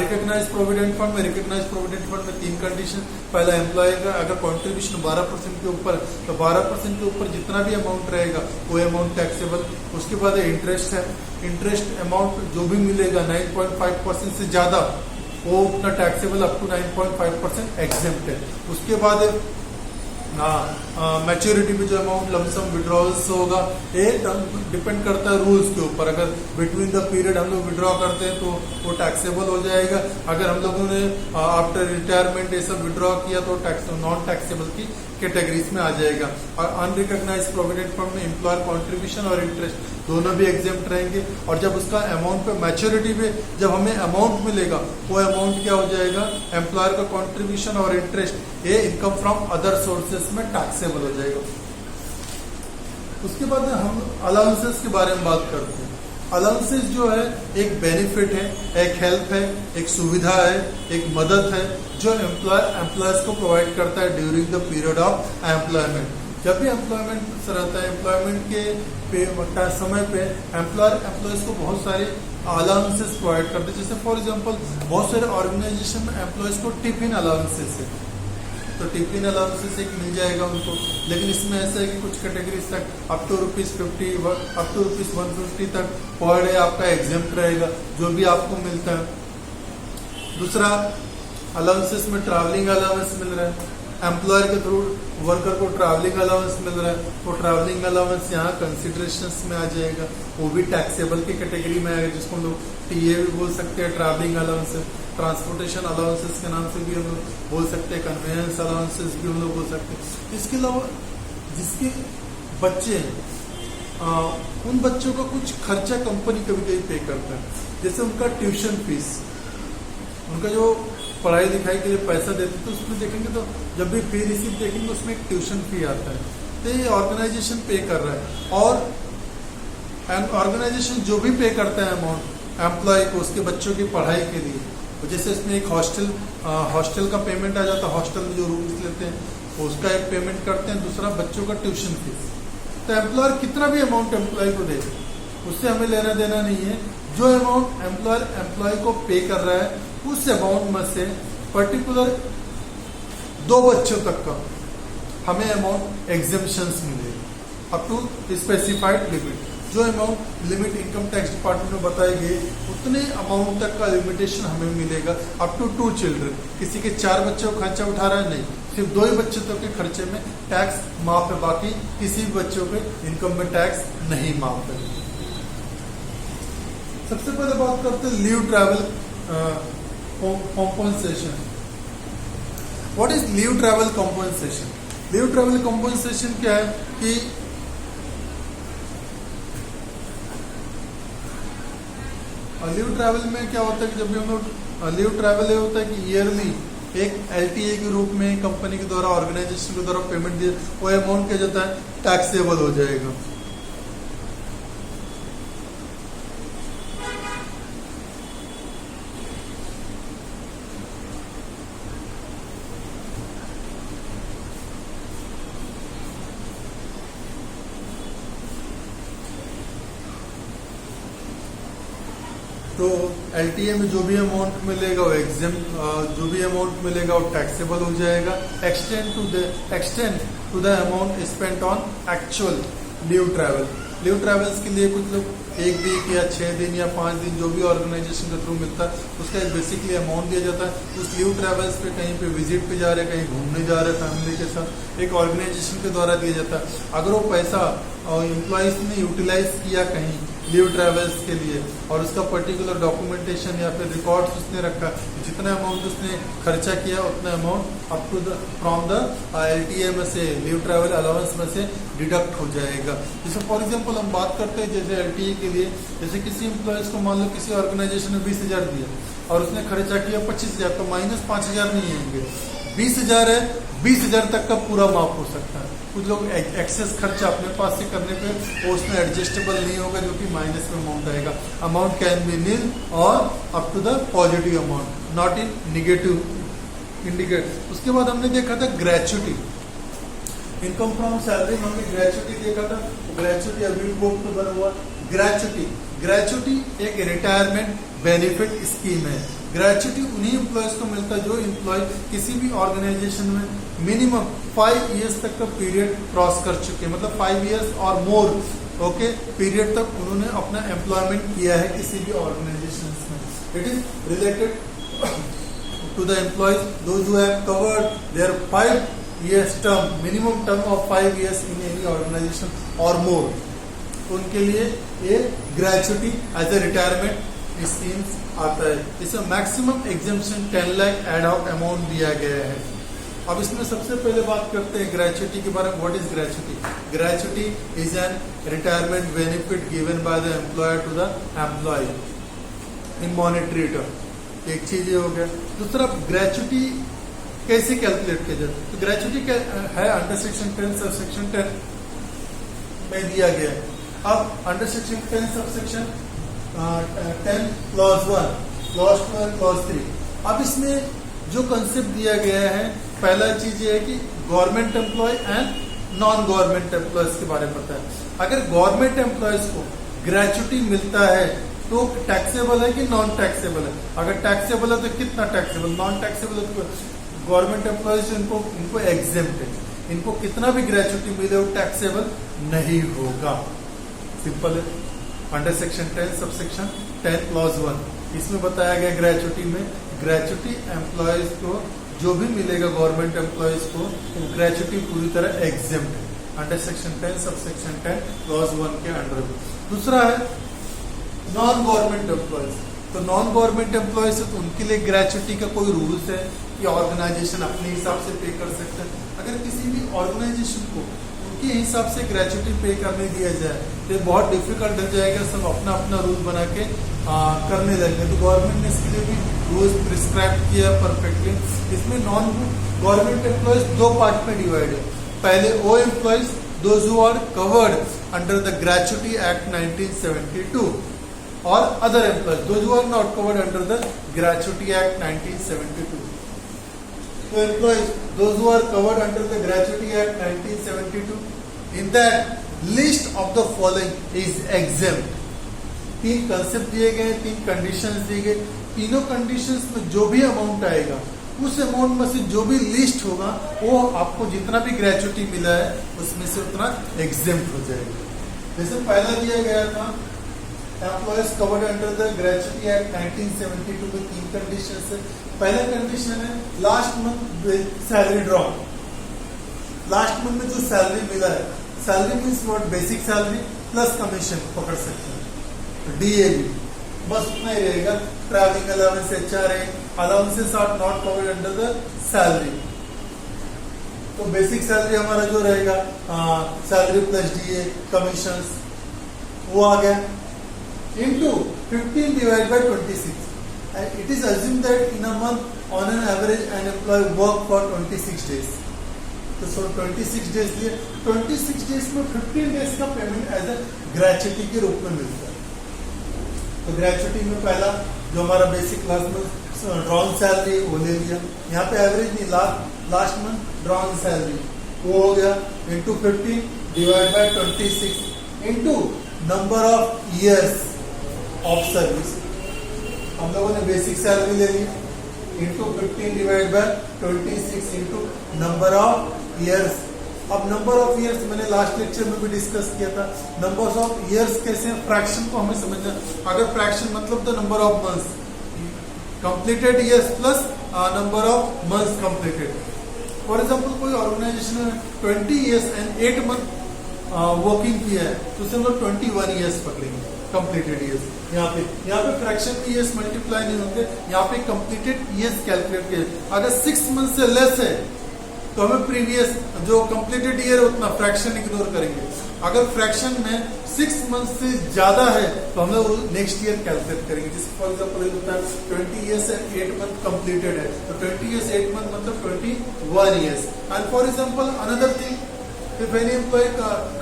रिकॉग्नाइज प्रोविडेंट फंड में, रिकॉग्नाइज प्रोविडेंट फंड में 3 कंडीशन। पहला, एम्प्लॉय का अगर कंट्रीब्यूशन 12% के ऊपर, तो 12% के ऊपर जितना भी अमाउंट रहेगा वो अमाउंट टैक्सेबल। उसके बाद इंटरेस्ट है, इंटरेस्ट अमाउंट जो भी मिलेगा 9.5% से ज्यादा वो उतना टैक्सेबल, अप टू 9.5% एग्जेम्प्ट है। उसके बाद मैच्योरिटी में जो अमाउंट लमसम विड्रॉल्स होगा, ये डिपेंड करता है रूल्स के ऊपर। अगर बिटवीन द पीरियड हम लोग विड्रॉ करते हैं तो वो टैक्सेबल हो जाएगा। अगर हम लोगों ने आफ्टर रिटायरमेंट ये सब विड्रॉ किया तो नॉन टैक्सेबल की कैटेगरीज में आ जाएगा। और अनरिकॉग्नाइज प्रोविडेंट फंड में एम्प्लॉयर कॉन्ट्रीब्यूशन और इंटरेस्ट दोनों भी एग्जेम्प्ट रहेंगे। और जब उसका अमाउंट पे मैच्योरिटी पे जब हमें अमाउंट मिलेगा वो अमाउंट क्या हो जाएगा, एम्प्लॉयर का कॉन्ट्रीब्यूशन और इंटरेस्ट ये इनकम फ्रॉम अदर सोर्सेस में टैक्सेबल हो जाएगा। उसके बाद हम अलाउंसेस के बारे में बात करते हैं। अलाउंसेस जो है एक बेनिफिट है, एक हेल्प है, एक सुविधा है, एक मदद है जो एम्प्लॉयर्स को प्रोवाइड करता है during the period of employment. जब भी एम्प्लॉयमेंट रहता है, एम्प्लॉयमेंट के समय पे एम्प्लॉयर्स को बहुत सारे अलाउंसेस प्रोवाइड करते हैं। जैसे फॉर एग्जांपल बहुत सारे ऑर्गेनाइजेशन में एम्प्लॉयर्स को टिफिन अलाउंसेस है, तो टिफिन अलाउंसेस एक मिल जाएगा उनको। लेकिन इसमें ऐसा है कि कुछ कैटेगरीज तक अप टू ₹150 तक पर डे आपका एग्जेम्प्ट रहेगा जो भी आपको मिलता है। दूसरा, अलाउंसेस में ट्रैवलिंग अलाउंस मिल रहा है, एम्प्लॉयर के थ्रू वर्कर को ट्रैवलिंग अलाउंस मिल रहा है, तो ट्रैवलिंग अलाउंस यहाँ कंसिडरेशंस में आ जाएगा, वो भी टैक्सेबल की कैटेगरी में आएगा, जिसको हम लोग टीए भी बोल सकते हैं, ट्रैवलिंग अलाउंस, ट्रांसपोर्टेशन अलाउंसेस के नाम से भी हम लोग बोल सकते हैं, कन्वेंस अलाउंसेस भी हम लोग बोल सकते हैं। इसके अलावा जिसके बच्चे हैं उन बच्चों का कुछ खर्चा कंपनी कभी कभी पे करता है, जैसे उनका ट्यूशन फीस, उनका जो पढ़ाई लिखाई के लिए पैसा देते हैं, तो उसमें देखेंगे तो जब भी पे रिसीव देखेंगे उसमें एक ट्यूशन फी आता है, तो ये ऑर्गेनाइजेशन पे कर रहा है। और ऑर्गेनाइजेशन जो भी पे करता है अमाउंट एम्प्लॉय को उसके बच्चों की पढ़ाई के लिए, तो जैसे इसमें एक हॉस्टल का पेमेंट आ जाता है, हॉस्टल में जो रूम्स लेते हैं उसका एक पेमेंट करते हैं, दूसरा बच्चों का ट्यूशन फीस। तो एम्प्लॉयर कितना भी अमाउंट एम्प्लॉय को दे उससे हमें लेना देना नहीं है। जो अमाउंट एम्प्लॉय को पे कर रहा है उस अमाउंट में से पर्टिकुलर 2 बच्चों तक का हमें अमाउंट एग्जेम्पशंस मिलेगा अप टू स्पेसिफाइड लिमिट। जो amount limit income tax department में बताई गई उतने अमाउंट तक का लिमिटेशन हमें मिलेगा अप टू 2 चिल्ड्रन। किसी के 4 बच्चों का खर्चा उठा रहा है नहीं, सिर्फ 2 ही बच्चों तक के खर्चे में टैक्स माफ है, बाकी किसी भी बच्चों के इनकम में टैक्स नहीं माफ है। सबसे पहले बात करते हैं leave travel compensation. What is leave travel compensation? Leave travel compensation क्या है कि लीव ट्रैवल में क्या होता है कि जब भी हम लोग लीव ट्रैवल ये होता है कि ईयरली एक LTA के रूप में कंपनी के द्वारा, ऑर्गेनाइजेशन के द्वारा पेमेंट दिया, वो अमाउंट क्या जाता है टैक्सेबल हो जाएगा। तो LTA में जो भी अमाउंट मिलेगा वो एग्जाम, जो भी अमाउंट मिलेगा वो टैक्सेबल हो जाएगा। Extend to the amount spent on actual leave travel. Leave travels के लिए कुछ लोग 1 वीक या 6 दिन या 5 दिन जो भी ऑर्गेनाइजेशन के थ्रू मिलता है उसका एक बेसिकली अमाउंट दिया जाता है। उस लीव ट्रैवल्स पे कहीं पे विजिट पे जा रहे हैं, कहीं घूमने जा रहे हैं फैमिली के साथ, एक ऑर्गेनाइजेशन के द्वारा दिया जाता है। अगर वो पैसा एम्प्लॉयज ने यूटिलाइज किया कहीं लीव ट्रैवल्स के लिए और उसका पर्टिकुलर डॉक्यूमेंटेशन या फिर रिकॉर्ड्स उसने रखा, जितना अमाउंट उसने खर्चा किया उतना amount up to the from the LTA में से, लीव ट्रैवल अलाउंस में से डिडक्ट हो जाएगा। जैसे फॉर एग्जांपल हम बात करते हैं जैसे LTA के लिए, जैसे किसी एम्प्लॉयज को मान लो किसी ऑर्गेनाइजेशन ने 20,000 दिया और उसने खर्चा किया 25,000, तो माइनस 5,000 नहीं आएंगे, 20,000 है, 20,000 तक का पूरा माफ हो सकता है। कुछ लोग एक्सेस खर्चा अपने पास से करने पे वो उसमें एडजस्टेबल नहीं होगा, जो कि माइनस में अमाउंट आएगा। अमाउंट कैन बी नील और up to the positive amount, not in negative indicate. उसके बाद हमने देखा था ग्रेचुटी, इनकम फ्रॉम सैलरी में हमने ग्रेचुटी देखा था। ग्रेचुटी अभी बुक तो बना हुआ। ग्रेचुटी एक रिटायरमेंट बेनिफिट स्कीम है। ग्रेचुटी उन्हीं एम्प्लॉयज को मिलता है जो एम्प्लॉय किसी भी ऑर्गेनाइजेशन में मिनिमम 5 इयर्स तक का पीरियड क्रॉस कर चुके हैं, मतलब 5 इयर्स और मोर ओके पीरियड तक उन्होंने अपना एम्प्लॉयमेंट किया है किसी भी ऑर्गेनाइजेशन में। It is related to the employees those who have covered their 5 years term, minimum term of 5 years in any organization or more, उनके लिए ये gratuity as a retirement schemes आता है। इसमें maximum exemption 10 lakh ad hoc amount दिया गया है। अब इसमें सबसे पहले बात करते हैं ग्रेचुटी के बारे में। What is gratuity? Gratuity is an retirement benefit given by the employer to the employee in monetary term. एक चीज ये हो गया। दूसरा, ग्रेचुटी कैसे कैलकुलेट किया जाता है? तो ग्रेचुटी है अंडर सेक्शन 10 सब सेक्शन 10 में दिया गया है। अब under section 10 sub section 10 clause 1, clause 2 और क्लॉज 3। अब इसमें जो कंसेप्ट दिया गया है, पहला चीज ये है कि government employee and non government employees के बारे में पता है। अगर गवर्नमेंट एम्प्लॉयज को ग्रेचुटी मिलता है तो टैक्सेबल है कि नॉन टैक्सेबल है? अगर टैक्सेबल है तो कितना टैक्सेबल, नॉन टैक्सेबल है तो गवर्नमेंट एम्प्लॉयज इनको एग्जेम्प्ट है, इनको कितना भी ग्रेचुटी मिले वो टैक्सेबल नहीं होगा। सिंपल है। Under section 10 sub section 10 clause 1 इसमें बताया गया ग्रेचुटी में, ग्रेचुटी एम्प्लॉयज को जो भी मिलेगा गवर्नमेंट एम्प्लॉयज को ग्रेचुटी पूरी तरह एग्जेम्प्ट है under section 10 sub section 10 clause 1 के अंडर। दूसरा है नॉन गवर्नमेंट एम्प्लॉयज। तो नॉन गवर्नमेंट एम्प्लॉयज है तो उनके लिए ग्रेचुटी का कोई रूल्स है कि ऑर्गेनाइजेशन अपने हिसाब से पे कर सकते हैं? अगर किसी भी ऑर्गेनाइजेशन को उनके हिसाब से ग्रेचुटी पे करने दिया जाए तो बहुत डिफिकल्ट हो जाएगा, सब अपना अपना रूल बना के करने लगेंगे। तो गवर्नमेंट ने इसके लिए भी रूल्स प्रिस्क्राइब किया परफेक्टली। इसमें नॉन गवर्नमेंट एम्प्लॉयज 2 पार्ट में डिवाइड है। पहले वो employees those who are covered under the gratuity act 1972 और other employees those who are not covered under the gratuity act 1972। तो employees those who are covered under the Gratuity Act 1972, in that list of the following is exempt। 3 concept दिए गए, 3 conditions दिए गए। तीनों conditions में जो भी amount आएगा उस अमाउंट में से जो भी लिस्ट होगा वो आपको जितना भी ग्रेचुटी मिला है उसमें से उतना एग्जेम्प्ट हो जाएगा। जैसे पहला दिया गया था employees covered under the gratuity act 1972 में 3 कंडीशन है। पहला कंडीशन है last month salary draw. Last month में जो सैलरी मिला है, salary means what, basic salary plus commission पकड़ सकते हैं, DAB बस उतना ही रहेगा। Travelling allowance, HRA allowances are not covered under the salary. तो बेसिक सैलरी हमारा जो रहेगा सैलरी प्लस DA कमीशन वो आ गया into 15 divided by 26, and it is assumed that in a month on an average an employee work for 26 days। तो 26 days दिए, 26 days में 15 days का पेमेंट एज ए ग्रेचुटी के रूप में मिलता है। तो ग्रेचुटी में पहला जो हमारा बेसिक क्लास में ड्रॉन सैलरी वो ले लिया, यहाँ पे एवरेज नहीं, लास्ट मंथ ड्रॉन सैलरी वो हो गया into 15 divide by 26 into number of years of service. हम लोगों ने बेसिक सैलरी ले ली into 15 divide by 26 into number of years. अब नंबर ऑफ ईयर्स मैंने लास्ट लेक्चर में भी डिस्कस किया था। नंबर ऑफ ईयर्स कैसे, फ्रैक्शन को हमें समझना। अगर फ्रैक्शन मतलब तो number of months completed years plus number of months completed. For example कोई ऑर्गेनाइजेशन ने 20 ईयर्स एंड 8 मंथ वर्किंग किया है तो उसे हम लोग 21 ईयर्स पकड़ेंगे कंप्लीटेड ईयर्स। यहाँ पे फ्रैक्शन में ईयर्स मल्टीप्लाई नहीं होंगे, यहाँ पे कंप्लीटेड ईयर्स कैलकुलेट किए। अगर 6 मंथ से लेस है तो हमें प्रीवियस जो कंप्लीटेड ईयर उतना फ्रैक्शन इग्नोर करेंगे। अगर फ्रैक्शन में 6 मंथ से ज्यादा है तो हम लोग नेक्स्ट ईयर कैलकुलेट करेंगे। जैसे फॉर एग्जाम्पल होता है 20 ईयर्स एंड 8 मंथ कंप्लीटेड है तो 20 ईयर्स 8 मंथ मतलब 21 years. And for example another thing, if any employee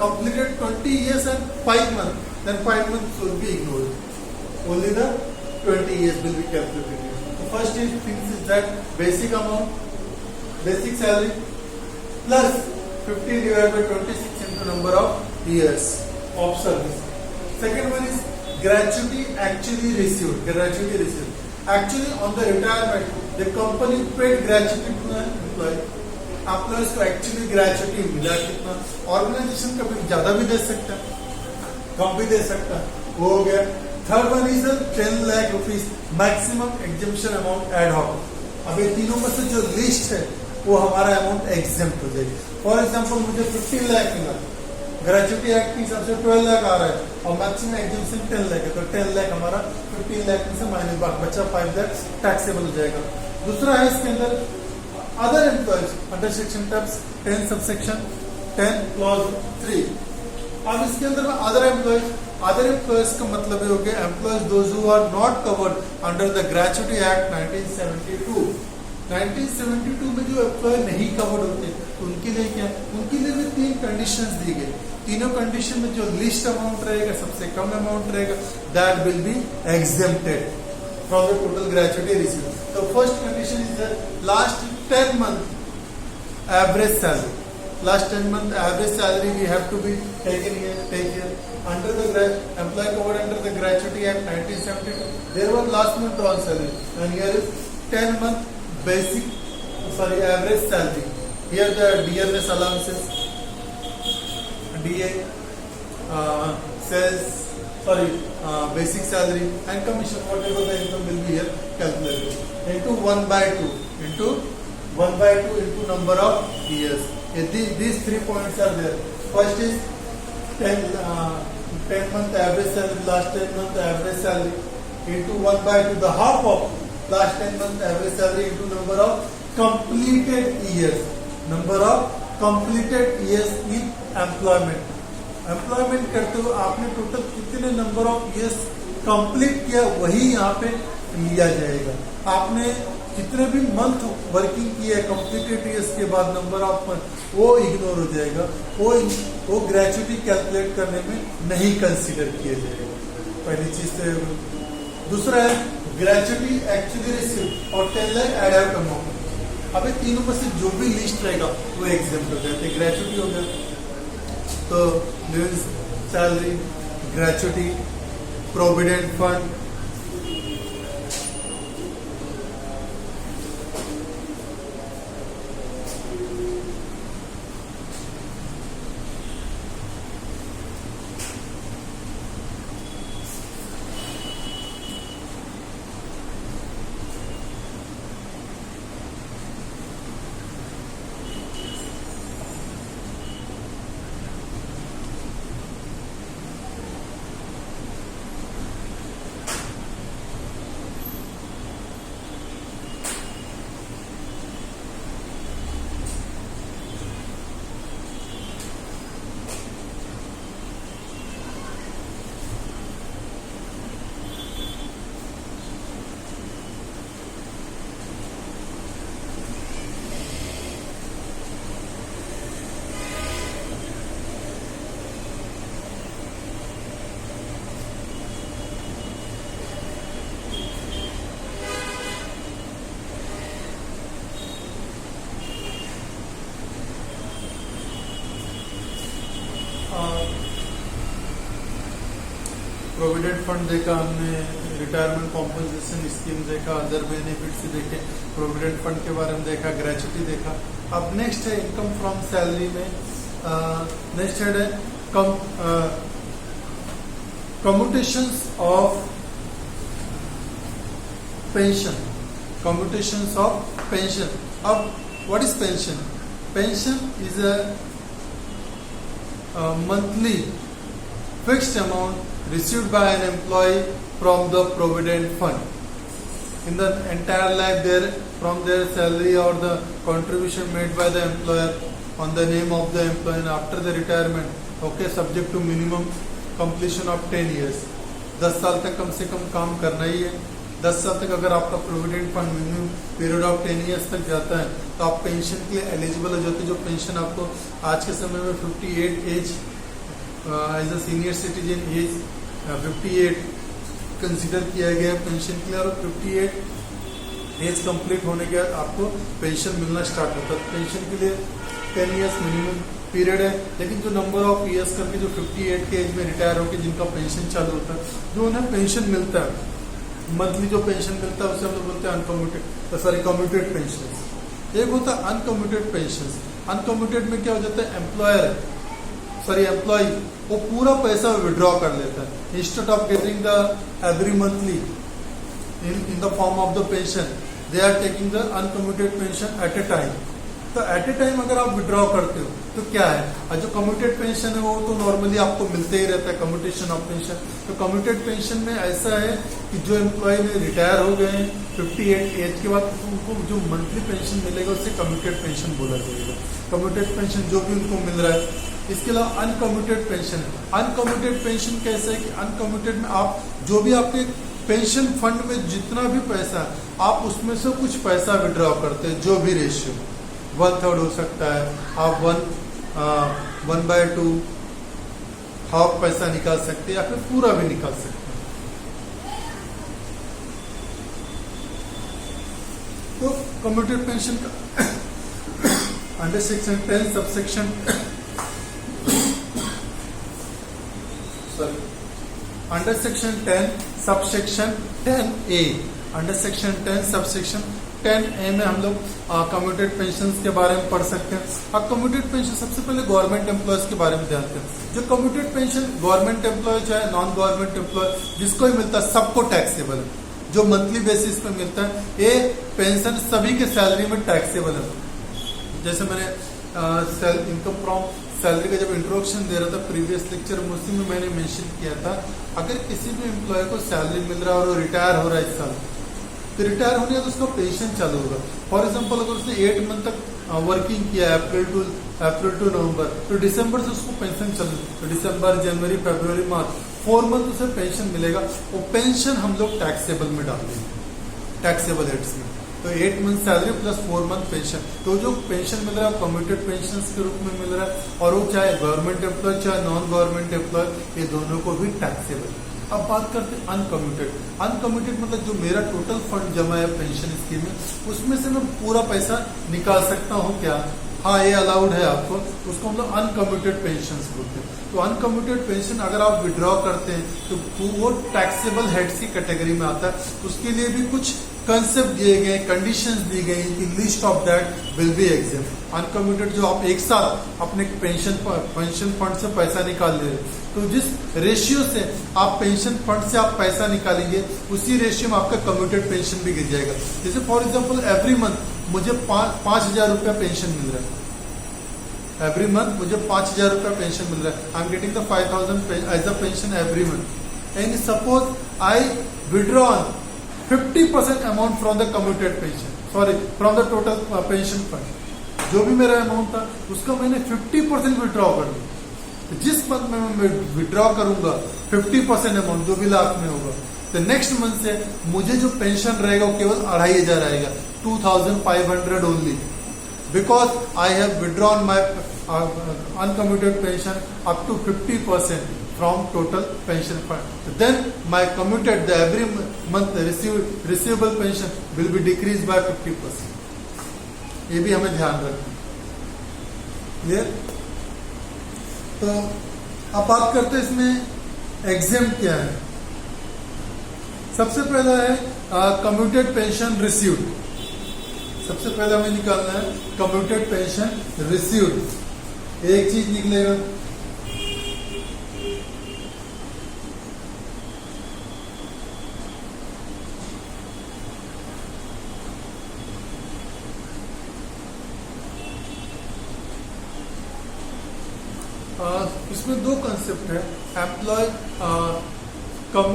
completed 20 years and 5 months, then 5 months will be ignored. Only the 20 years will be calculated. The first thing is that basic amount, basic salary plus 50 divided by 26 into number of years of service. Second one is gratuity actually received. Gratuity received. Actually on the retirement, the company paid gratuity to an employee. आप लोग इसको actually gratuity मिला कितना, organisation कभी ज्यादा भी दे सकता है कम भी दे सकता है, वो हो गया। Third one is 10 lakh rupees maximum exemption amount ad hoc. अब ये तीनों में से जो लिस्ट है वो हमारा अमाउंट एग्जेम्प्ट हो जाएगी। फॉर एग्जाम्पल मुझे 15 लाख मिला, ग्रेजुटी एक्ट के हिसाब से 12 लाख आ रहा है और मैक्सिमम एग्जेम्पशन 10 लाख है तो 10 लाख हमारा 15 लाख में से माइनस बचा 5 लाख टैक्सेबल हो जाएगा। दूसरा है इसके अंदर other employees under section tabs 10 subsection 10 clause 3। अब इसके अंदर में other employees का मतलब ये हो गया employees those who are not covered under the Gratuity Act 1972। 1972 में जो एम्प्लॉय नहीं कवर्ड होते उनके लिए क्या, उनके लिए भी 3 कंडीशंस दी गई। तीनों कंडीशन में जो लिस्ट अमाउंट रहेगा सबसे कम अमाउंट रहेगा that will B exempted from the total gratuity received. The first condition is the last 10 month average salary. Last 10 month average salary we have to be taken here, take here. Under the employee covered under the Gratuity Act 1972, there was last month drawn salary, and here is 10 month average salary. Here the dearness allowances, DA, sales. Basic salary and commission, whatever the income will be here calculated into 1 by 2 into number of years. These 3 points are there. First is 10 month average salary, last 10 month average salary into 1 by 2, the half of last 10 month average salary into number of completed years. Number of completed years in employment. Employment करते हुए आपने total कितने number of years complete किया वही यहाँ पे लिया जाएगा। आपने कितने भी मंथ वर्किंग किया है कंप्लीटेड ईयर्स के बाद नंबर ऑफ मंथ वो इग्नोर हो जाएगा, वो ग्रेजुटी कैलकुलेट करने में नहीं कंसीडर किया जाएगा। पहली चीज तो। दूसरा है ग्रेजुटी एक्चुअली रिसीव और 10 लाख एड आउट अमाउंट। अब तीनों में से जो भी लिस्ट रहेगा वो एग्जाम्पल हो जाते। ग्रेजुटी हो गया तो means salary, gratuity, provident fund, provident fund देखा हमने रिटायरमेंट कॉम्पोजिशन स्कीम देखा, अदर बेनिफिट्स देखे, प्रोविडेंट फंड के बारे में देखा, ग्रेच्युटी देखा। अब नेक्स्ट है इनकम फ्रॉम सैलरी में नेक्स्ट हेड है कम्यूटेशंस ऑफ पेंशन, कम्यूटेशंस ऑफ पेंशन। अब what is pension? Pension is a monthly fixed amount received by an employee from the provident fund in the entire life there from their salary or the contribution made by the employer on the name of the employee and after the retirement, okay, subject to minimum completion of 10 years। 10 साल तक कम से कम काम करना ही है। 10 साल तक अगर आपका provident fund minimum period of 10 years तक जाता है तो आप पेंशन के लिए एलिजिबल हो जाते हैं। जो पेंशन आपको आज के समय में 58 age as a senior citizen age 58 consider किया गया है पेंशन के लिए, और 58 एज कंप्लीट होने के बाद आपको पेंशन मिलना स्टार्ट होता है। पेंशन के लिए 10 ईयर्स मिनिमम पीरियड है, लेकिन जो नंबर ऑफ ईयर्स करके जो 58 के एज में रिटायर होकर जिनका पेंशन चालू होता है, जो उन्हें पेंशन मिलता है मंथली, जो पेंशन मिलता है उसे हम लोग बोलते हैं अनकम्यूटेड कम्यूटेड पेंशन। एक होता है अनकम्यूटेड पेंशन। अनकम्यूटेड में क्या हो जाता है, एम्प्लॉय वो पूरा पैसा विड्रॉ कर लेता है instead of getting the every monthly in the form of the pension, they are taking the uncommuted pension at a time. तो एट ए टाइम अगर आप विड्रॉ करते हो तो क्या है, और जो कम्यूटेड पेंशन है वो तो नॉर्मली आपको मिलते ही रहता है, कम्यूटेशन ऑफ पेंशन। तो कम्यूटेड पेंशन में ऐसा है कि जो एम्प्लॉय ने रिटायर हो गए 58 एज के बाद, उनको जो मंथली पेंशन मिलेगा उससे कम्यूटेड पेंशन बोला जाएगा। कम्यूटेड पेंशन जो भी उनको मिल रहा है। इसके अलावा अनकम्यूटेड पेंशन है। अनकम्यूटेड पेंशन कैसे है कि अनकम्यूटेड में आप जो भी आपके पेंशन फंड में जितना भी पैसा है आप उसमें से कुछ पैसा विड्रॉ करते हैं, जो भी रेशियो 1/3 हो सकता है, आप 1/2 हाफ पैसा निकाल सकते हैं या फिर पूरा भी निकाल सकते हैं। तो कम्यूटेड पेंशन का under section 10 subsection under section 10 subsection 10A, under section 10 subsection 10A में हम लोग कम्यूटेड पेंशन के बारे में पढ़ सकते हैं। अब कम्यूटेड पेंशन सबसे पहले गवर्नमेंट एम्प्लॉयज के बारे में जानते हैं। जो कम्यूटेड पेंशन गवर्नमेंट एम्प्लॉय चाहे नॉन गवर्नमेंट एम्प्लॉय जिसको भी मिलता है सबको टैक्सेबल है। जो मंथली बेसिस पे मिलता है ये पेंशन सभी के सैलरी में टैक्सेबल है। जैसे मैंने इनकम फ्रॉम सैलरी का जब इंट्रोडक्शन दे रहा था प्रीवियस लेक्चर में, उसी में मैंने मेंशन किया था अगर किसी भी एम्प्लॉय को सैलरी मिल रहा है और वो रिटायर हो रहा है इस साल, तो रिटायर होने का तो उसका पेंशन चालू होगा। फॉर एग्जांपल अगर उसने 8 मंथ तक वर्किंग किया अप्रैल टू नवंबर, तो दिसंबर से उसको पेंशन चालू, तो दिसंबर जनवरी फरवरी मार्च 4 मंथ उसे पेंशन मिलेगा। वो पेंशन हम लोग टैक्सेबल में डाल देंगे, टैक्सेबल हेड्स में। तो 8 month salary plus 4 month pension, तो जो पेंशन मिल रहा है कम्यूटेड पेंशन के रूप में मिल रहा है, और वो चाहे गवर्नमेंट एम्प्लॉय चाहे नॉन गवर्नमेंट एम्प्लॉय, ये दोनों को भी टैक्सेबल। अब बात करते हैं अनकम्यूटेड। अनकम्यूटेड मतलब जो मेरा टोटल फंड जमा है पेंशन स्कीम में, उसमें से मैं पूरा पैसा निकाल सकता हूँ क्या? हाँ, ये अलाउड है आपको। उसको हम लोग अनकम्यूटेड पेंशन बोलते हैं। तो अनकम्यूटेड पेंशन अगर आप विड्रॉ करते हैं तो वो टैक्सेबल हेड्स की कैटेगरी में आता है। उसके लिए भी कुछ कंसेप्ट दिए गए, कंडीशंस दी गई कि list of that will be exempt. Uncommuted जो आप एक साथ अपने पेंशन फंड से पैसा निकाल ले रहे, तो जिस रेशियो से आप पेंशन फंड से आप पैसा निकालेंगे उसी रेशियो में आपका कम्यूटेड पेंशन भी गिर जाएगा। जैसे फॉर एग्जांपल एवरी मंथ मुझे 5,000 रुपया पेंशन मिल रहा है, एवरी मंथ मुझे 5,000 रुपया पेंशन मिल रहा है। I am getting the 5,000 as a pension every month, and suppose I withdraw 50% amount from the commuted pension, sorry from the total pension fund. जो भी मेरा अमाउंट था उसका मैंने 50% विड्रॉ कर दिया। जिस मंथ में मैं विड्रॉ करूंगा 50% अमाउंट जो भी लाख में होगा, तो नेक्स्ट मंथ से मुझे जो पेंशन रहेगा वो केवल 2,500 आएगा, 2,500 only, because I have withdrawn my uncommuted pension up to 50% from total pension fund. So then my commuted the every month receivable pension will be decreased by 50%. ये भी हमें ध्यान रखना। क्लियर? तो अब बात करते हैं इसमें एग्जेम्प्ट क्या है। सबसे पहला है कम्यूटेड पेंशन रिसीव्ड। सबसे पहले हमें निकालना है कम्यूटेड पेंशन रिसीव्ड। एक चीज निकलेगा, इसमें दो कंसेप्ट है, एम्प्लॉय कम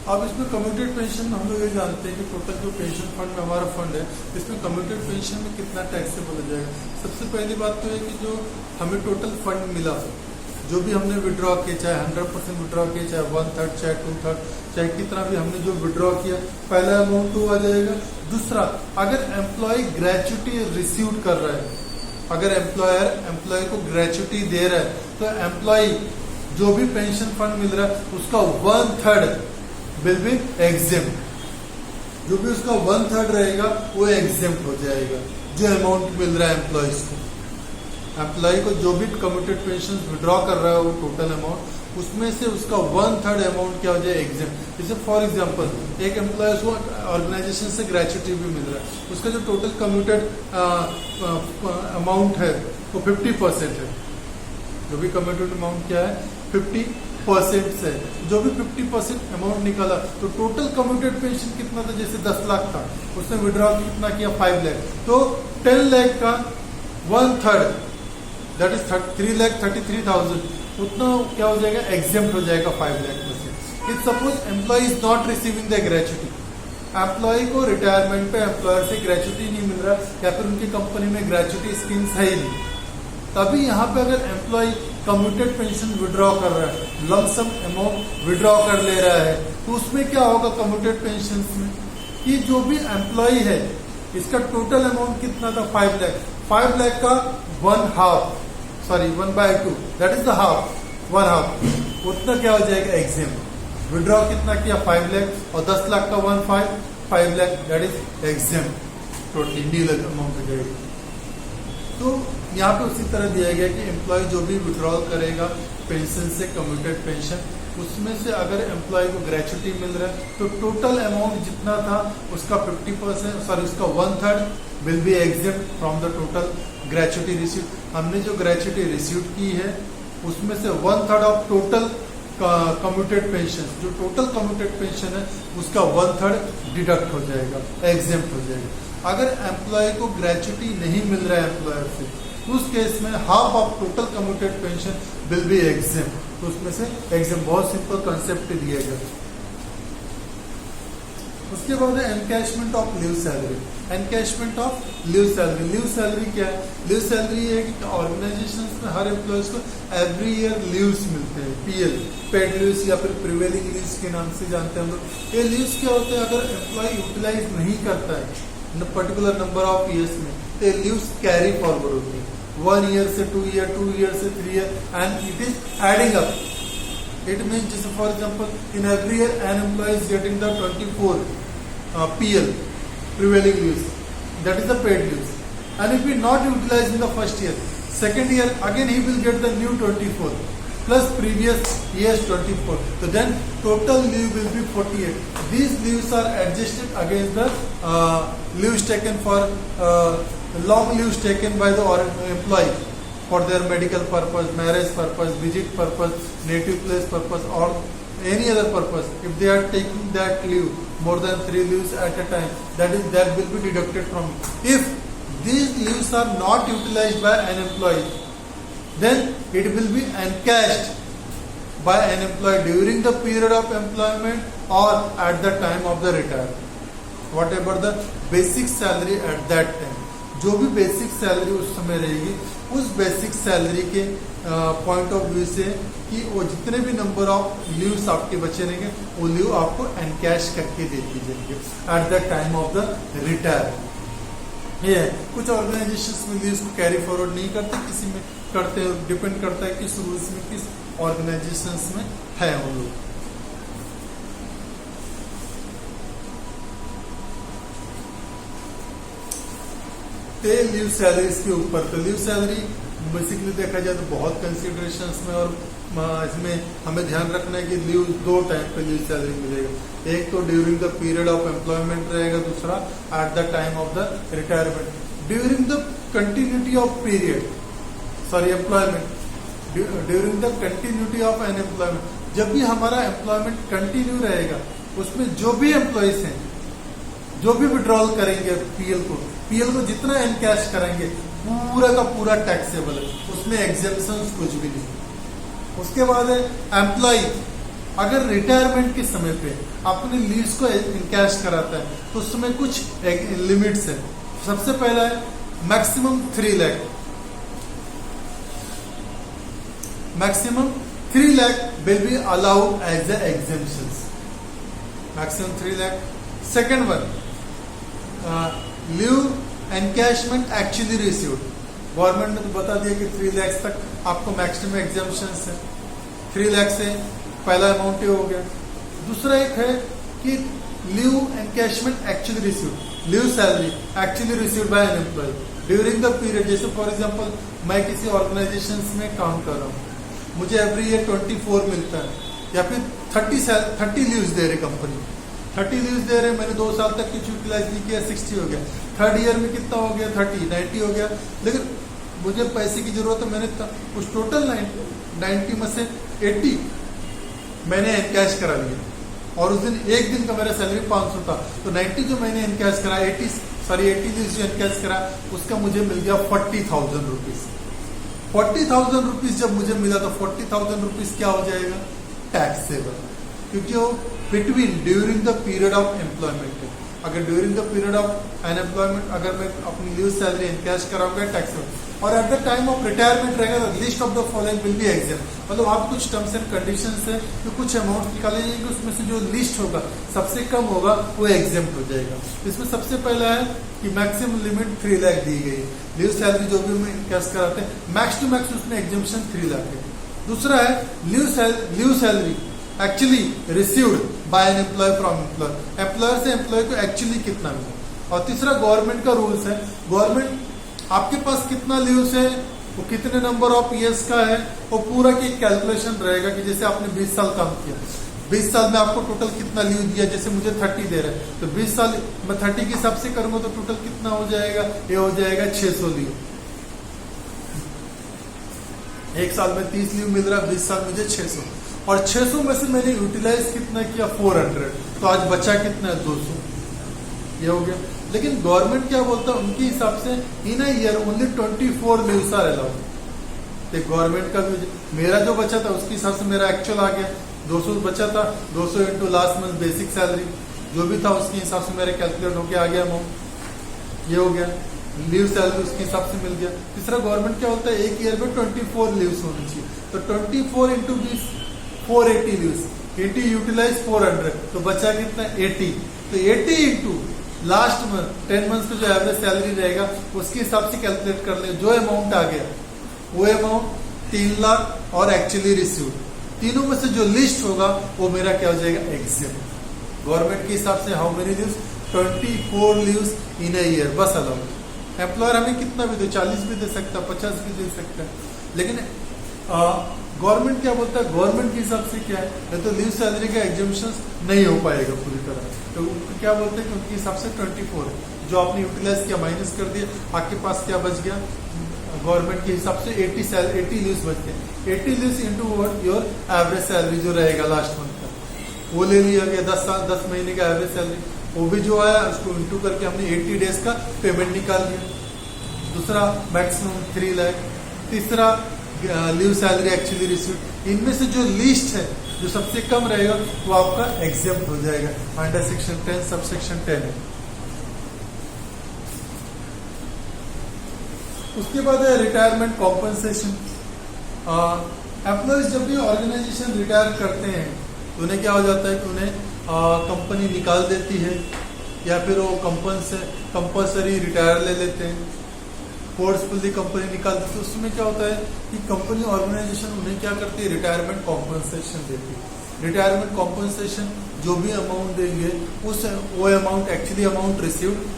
अब इसमें कम्यूटेड पेंशन में हम लोग ये जानते हैं कि टोटल जो पेंशन फंड में हमारा फंड है, इसमें कम्यूटेड पेंशन में कितना टैक्सेबल हो जाएगा। सबसे पहली बात तो है कि जो हमें टोटल फंड मिला, जो भी हमने विड्रॉ किया, चाहे 100% विड्रॉ किया, चाहे 1/3, चाहे 2/3, चाहे कितना भी हमने जो विड्रॉ किया, पहला अमाउंट तो आ जाएगा। दूसरा, अगर एम्प्लॉय ग्रेच्युटी रिसीव कर रहा है, अगर एम्प्लॉयर एम्प्लॉय को ग्रेच्युटी दे रहा है, तो एम्प्लॉय जो भी पेंशन फंड मिल रहा है उसका 1/3 विल बी एग्जेम्प्ट। जो भी उसका 1/3 रहेगा वो एग्जेम्प्ट हो जाएगा, जो अमाउंट मिल रहा है एम्प्लॉयज को। एम्प्लॉय को जो भी कम्यूटेड पेंशन विड्रॉ कर रहा है वो टोटल अमाउंट, उसमें से उसका 1/3 अमाउंट क्या हो जाए, एग्जेम्प्ट। जैसे फॉर एग्जांपल एक एम्प्लॉय को ऑर्गेनाइजेशन से ग्रेच्युटी भी मिल रहा है, उसका जो टोटल कम्यूटेड अमाउंट है वो 50% है। जो भी कम्यूटेड अमाउंट क्या है, 50% से, जो भी 50% अमाउंट निकाला, तो टोटल कम्यूटेड पेंशन कितना था, जैसे 10 लाख था, उसने विड्रॉ कितना किया, 5 लाख, तो 10 लाख का 1/3 दैट इज 3,33,000, उतना क्या हो जाएगा, एग्जेम्प्ट हो जाएगा 5 लाख में से। If suppose employee is not receiving the gratuity, employee को रिटायरमेंट पे एम्प्लॉयर से ग्रेच्युटी नहीं मिल रहा, या फिर उनकी कंपनी में ग्रेच्युटी स्कीम्स है ही नहीं, तभी यहाँ पे अगर एम्प्लॉय कम्यूटेड पेंशन विड्रॉ कर रहा है, लमसम अमाउंट विड्रॉ कर ले रहा है, तो उसमें क्या होगा कम्यूटेड पेंशन में, कि जो भी एम्प्लॉय है इसका टोटल अमाउंट कितना था, 5 लाख, 5 लाख का 1/2 दैट इज द हाफ, 1/2, उतना क्या हो जाएगा, एग्जेम्प्ट। विड्रॉ कितना किया, 5 लाख, और 10 लाख का 1/5, 5 lakh that is exempt, totally nil amount हो जाएगी। तो यहाँ पे उसी तरह दिया गया कि एम्प्लॉय जो भी विड्रॉल करेगा पेंशन से, कम्यूटेड पेंशन, उसमें से अगर एम्प्लॉय को ग्रेच्युटी मिल रहा है तो टोटल अमाउंट जितना था उसका 50%, सॉरी उसका 1/3 will be exempt from the total gratuity receive. हमने जो ग्रेच्युटी रिसीव की है उसमें से 1/3 ऑफ टोटल कम्यूटेड पेंशन, जो टोटल कम्यूटेड पेंशन है उसका 1/3 डिडक्ट हो जाएगा, एग्जेम्प्ट हो जाएगा। अगर एम्प्लॉय को ग्रेच्युटी नहीं मिल रहा है एम्प्लॉयर से, उस केस में half of total commuted pension will be exempt, तो उसमें से एग्जेम्प्ट, बहुत सिंपल कंसेप्ट दिया गया। उसके बाद है encashment of leave salary. Encashment of leave salary, leave salary क्या है, लीव सैलरी है कि ऑर्गेनाइजेशन में हर एम्प्लॉयज को एवरी ईयर लीव्स मिलते हैं, पीएल, पेड लीव्स या फिर प्रिवेलिंग लीव्स के नाम से जानते हैं हम लोग। ये लीव्स क्या होते हैं, अगर एम्प्लॉय यूटिलाइज नहीं करता है पर्टिकुलर नंबर ऑफ ईयर्स में, तो लीव्स कैरी फॉरवर्ड होती है, 1 ईयर से 2 ईयर, 2 ईयर से 3 year, and it is adding up. It mean जैसे for example in every year an employee is getting the 24 PL prevailing leaves, that is the paid leaves, and if he not utilized in the first year, second year again he will get the new 24 plus previous year's 24, so then total leave will be 48. These leaves are adjusted against the leaves taken for long leaves taken by the employee for their medical purpose, marriage purpose, visit purpose, native place purpose, or any other purpose. If they are taking that leave more than 3 leaves at a time, that will be deducted from it. If these leaves are not utilized by an employee, then it will be encashed by an employee during the period of employment or at the time of the retirement. Whatever the basic salary at that time, जो भी basic salary उस समय रहेगी, उस basic salary के point of view से कि वो जितने भी नंबर ऑफ लीव्स आपके बचे रहेंगे वो लीव आपको एनकैश करके दे दी जाएंगे eight the time of the retire. ये कुछ ऑर्गेनाइजेशंस में लीव्स को कैरी फॉरवर्ड नहीं करते, किसी में करते हैं, डिपेंड करता है किस रूल्स में, किस ऑर्गेनाइजेशंस में है वो लोग। पे लीव सैलरीज के ऊपर, तो लीव सैलरी बेसिकली देखा जाए तो बहुत कंसिडरेशंस में, और इसमें हमें ध्यान रखना है कि लीव दो टाइम पे लीव सैलरी मिलेगा। एक तो during the period of employment रहेगा, दूसरा eight the time of the retirement. During the continuity of period, sorry employment, during the continuity of an employment, जब भी हमारा एम्प्लॉयमेंट कंटिन्यू रहेगा, उसमें जो भी एम्प्लॉयज हैं, जो भी विड्रॉल करेंगे पीएल को जितना एनकैश करेंगे पूरा का पूरा टैक्सेबल है, उसमें एग्जेम्पशंस कुछ भी नहीं। उसके बाद है एम्प्लॉय अगर रिटायरमेंट के समय पे अपने लीव्स को एनकैश कराता है तो उसमें कुछ लिमिट्स है। सबसे पहला है maximum 3 lakh, maximum 3 lakh will be allowed as the exemptions, maximum 3 lakh. Second one, leave encashment actually received, government ने तो बता दिया कि 3 लाख तक आपको मैक्सिमम एग्जाम्पशंस है। 3 लाख से पहला अमाउंट हो गया। दूसरा एक है कि leave encashment actually received, leave salary actually received by an employee during the period. जैसे फॉर एग्जांपल मैं किसी ऑर्गेनाइजेशन में काम कर रहा हूँ, मुझे एवरी ईयर 24 मिलता है, या फिर 30 लीव्स दे रहे कंपनी, 30 लीव्स दे रहे, मैंने 2 साल तक कुछ यूटिलाइज नहीं किया, 60 हो गया। थर्ड ईयर में कितना हो गया, 30, 90 हो गया। लेकिन मुझे पैसे की जरूरत है, मैंने उस टोटल 90 में से 80 मैंने एनकैश करा लिया, और उस दिन एक दिन का मेरा सैलरी 500 था, तो 90 जो मैंने एनकैश करा, 80 लीव्स जो एनकैश करा, उसका मुझे मिल गया 40,000 रुपीज। 40,000 रुपीज जब मुझे मिला तो 40,000 रुपीज क्या हो जाएगा, टैक्सेबल, क्योंकि वो between during the period of employment है। अगर during the period of unemployment अगर मैं अपनी लीव सैलरी एनकैश कराऊंगा टैक्सेबल, और eight the time of retirement रहेगा तो list of the following will be exempt. मतलब आप कुछ टर्म्स एंड कंडीशंस है तो कुछ अमाउंट निकाले जाएंगे, उसमें से जो लिस्ट होगा सबसे कम होगा वो एग्जेम्प्ट हो जाएगा। इसमें सबसे पहला है कि मैक्सिमम लिमिट 3 लाख दी गई, लीव सैलरी जो भी हम एनकैश कराते हैं मैक्स टू मैक्स उसमें एग्जेम्पशन 3 लाख है। दूसरा है leave salary actually received by an employee from employer, employer से एम्प्लॉय को एक्चुअली कितना मिला। और तीसरा गवर्नमेंट का रूल्स है, गवर्नमेंट आपके पास कितना लीव्स है, वो कितने नंबर ऑफ ईयर्स का है, वो पूरा की कैलकुलेशन रहेगा कि जैसे आपने 20 साल काम किया, 20 साल में आपको टोटल कितना लीव दिया, जैसे मुझे 30 दे रहा है तो 20 साल मैं 30 के हिसाब से करूंगा तो टोटल कितना हो जाएगा, ये हो जाएगा 600 लीव। एक साल में 30 लीव मिल रहा है, 20 साल मुझे 600, और 600 में से मैंने यूटिलाइज कितना किया 400, तो आज बचा कितना है 200, ये हो गया। लेकिन गवर्नमेंट क्या बोलता है, उनके हिसाब से in a year only 24 leaves are allowed. तो गवर्नमेंट का भी मेरा जो बचा था उसके हिसाब से मेरा एक्चुअल आ गया 200 बचा था, 200 into last month basic salary जो भी था उसके हिसाब से मेरा कैलकुलेट होके आ गया अमाउंट, ये हो गया। लीव सैलरी उसके हिसाब से मिल गया। तीसरा गवर्नमेंट क्या बोलता है, एक ईयर में 24 लीव्स होनी चाहिए, तो 24 इंटू 20 480 लीव्स, 80 यूटिलाइज 400, तो बचा कितना 80, तो 80 इंटू लास्ट मंथ 10 मंथ का जो एवरेज सैलरी रहेगा उसके हिसाब से कैलकुलेट कर ले, जो अमाउंट आ गया वो अमाउंट 3 लाख और एक्चुअली रिसीव्ड, तीनों में से जो लिस्ट होगा वो मेरा क्या हो जाएगा, एग्जेम्प्ट। गवर्नमेंट के हिसाब से how many leaves, 24 leaves in a year बस अलाउड। एम्प्लॉयर हमें कितना भी दे, 40 भी दे सकता है, 50 भी दे सकता है, लेकिन गवर्नमेंट क्या बोलता है, गवर्नमेंट के हिसाब से क्या है, नहीं तो लीव सैलरी का एग्जेम्पशन नहीं हो पाएगा पूरी तरह, तो क्या बोलते हैं कि उनके हिसाब से 24 है, जो आपने यूटिलाइज किया माइनस कर दिया, आपके पास क्या बच गया, गवर्नमेंट के हिसाब से 80 लीव्स बचते हैं, 80 leaves into your average salary जो रहेगा लास्ट मंथ का, वो ले लिया गया 10 महीने का एवरेज सैलरी, वो भी जो आया उसको इंटू करके हमने 80 डेज का पेमेंट निकाल लिया। दूसरा मैक्सिमम 3 लाख। तीसरा लीव सैलरी एक्चुअली रिसीव्ड, इनमें से जो लिस्ट है जो सबसे कम रहेगा वो आपका एग्जेम्प्ट हो जाएगा अंडर सेक्शन 10 सबसेक्शन 10 है। उसके बाद है रिटायरमेंट कॉम्पनसेशन। एम्प्लॉयज जब भी ऑर्गेनाइजेशन रिटायर करते हैं तो उन्हें क्या हो जाता है कि उन्हें कंपनी निकाल देती है, या फिर वो कंपल्सरी रिटायर ले लेते हैं। फोर्सफुली कंपनी निकालती है, तो उसमें क्या होता है कि कंपनी ऑर्गेनाइजेशन उन्हें क्या करती है, रिटायरमेंट कॉम्पनसेशन देती है। रिटायरमेंट कॉम्पनसेशन जो भी अमाउंट देंगे वो amount actually amount received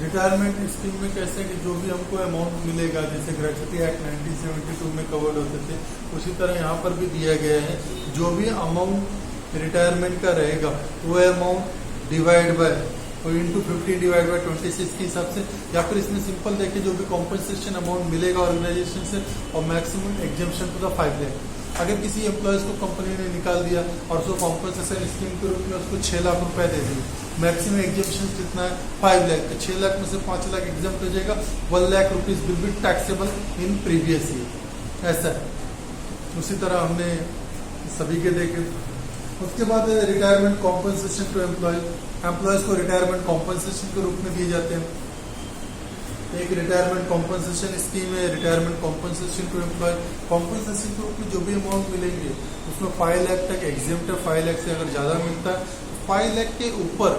retirement scheme में कैसे कि जो भी हमको अमाउंट मिलेगा, जैसे ग्रेच्युटी एक्ट 1972 में कवर्ड होते थे, उसी तरह यहाँ पर भी दिया गया है। जो भी अमाउंट रिटायरमेंट का रहेगा वो amount divide by into 50 divide by 26 के हिसाब से, या फिर इसमें सिंपल देखिए जो भी कॉम्पनसेशन अमाउंट मिलेगा ऑर्गेनाइजेशन से और maximum exemption to the 5 lakh. अगर किसी एम्प्लॉयज को कंपनी ने निकाल दिया और उसको कॉम्पनसेशन स्कीम के रूप में उसको 6 लाख रुपए दे दिए, मैक्सिमम एग्जेम्पशन कितना है 5 लाख, तो 6 लाख में से 5 लाख एग्जाम्प्ट हो जाएगा, 1 lakh rupees will be taxable in previous year. ऐसा है। उसी तरह हमने सभी के देखे। उसके बाद रिटायरमेंट कॉम्पनसेशन टू एम्प्लॉयज को रिटायरमेंट कॉम्पनसेशन के रूप में दिए जाते हैं। एक रिटायरमेंट कॉम्पनसेशन स्कीम है, retirement compensation to employee. Compensation के रूप में जो भी अमाउंट मिलेंगे उसमें 5 लाख तक एग्जेम्प्ट है, 5 लाख से अगर ज्यादा मिलता है 5 लाख के ऊपर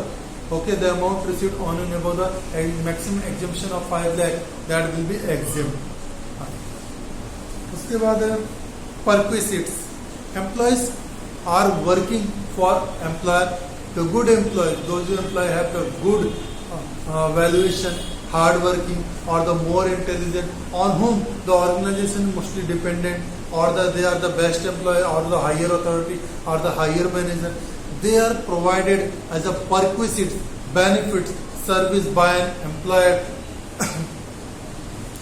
okay the amount received on and above the maximum exemption of 5 lakh that will be exempt. उसके बाद perquisites. Employees are working for employer, the good employee, those employee have the good valuation, hard working or the more intelligent on whom the organization mostly dependent or they are the best employee or the higher authority or the higher manager, they are provided as a perquisite benefits service by an employer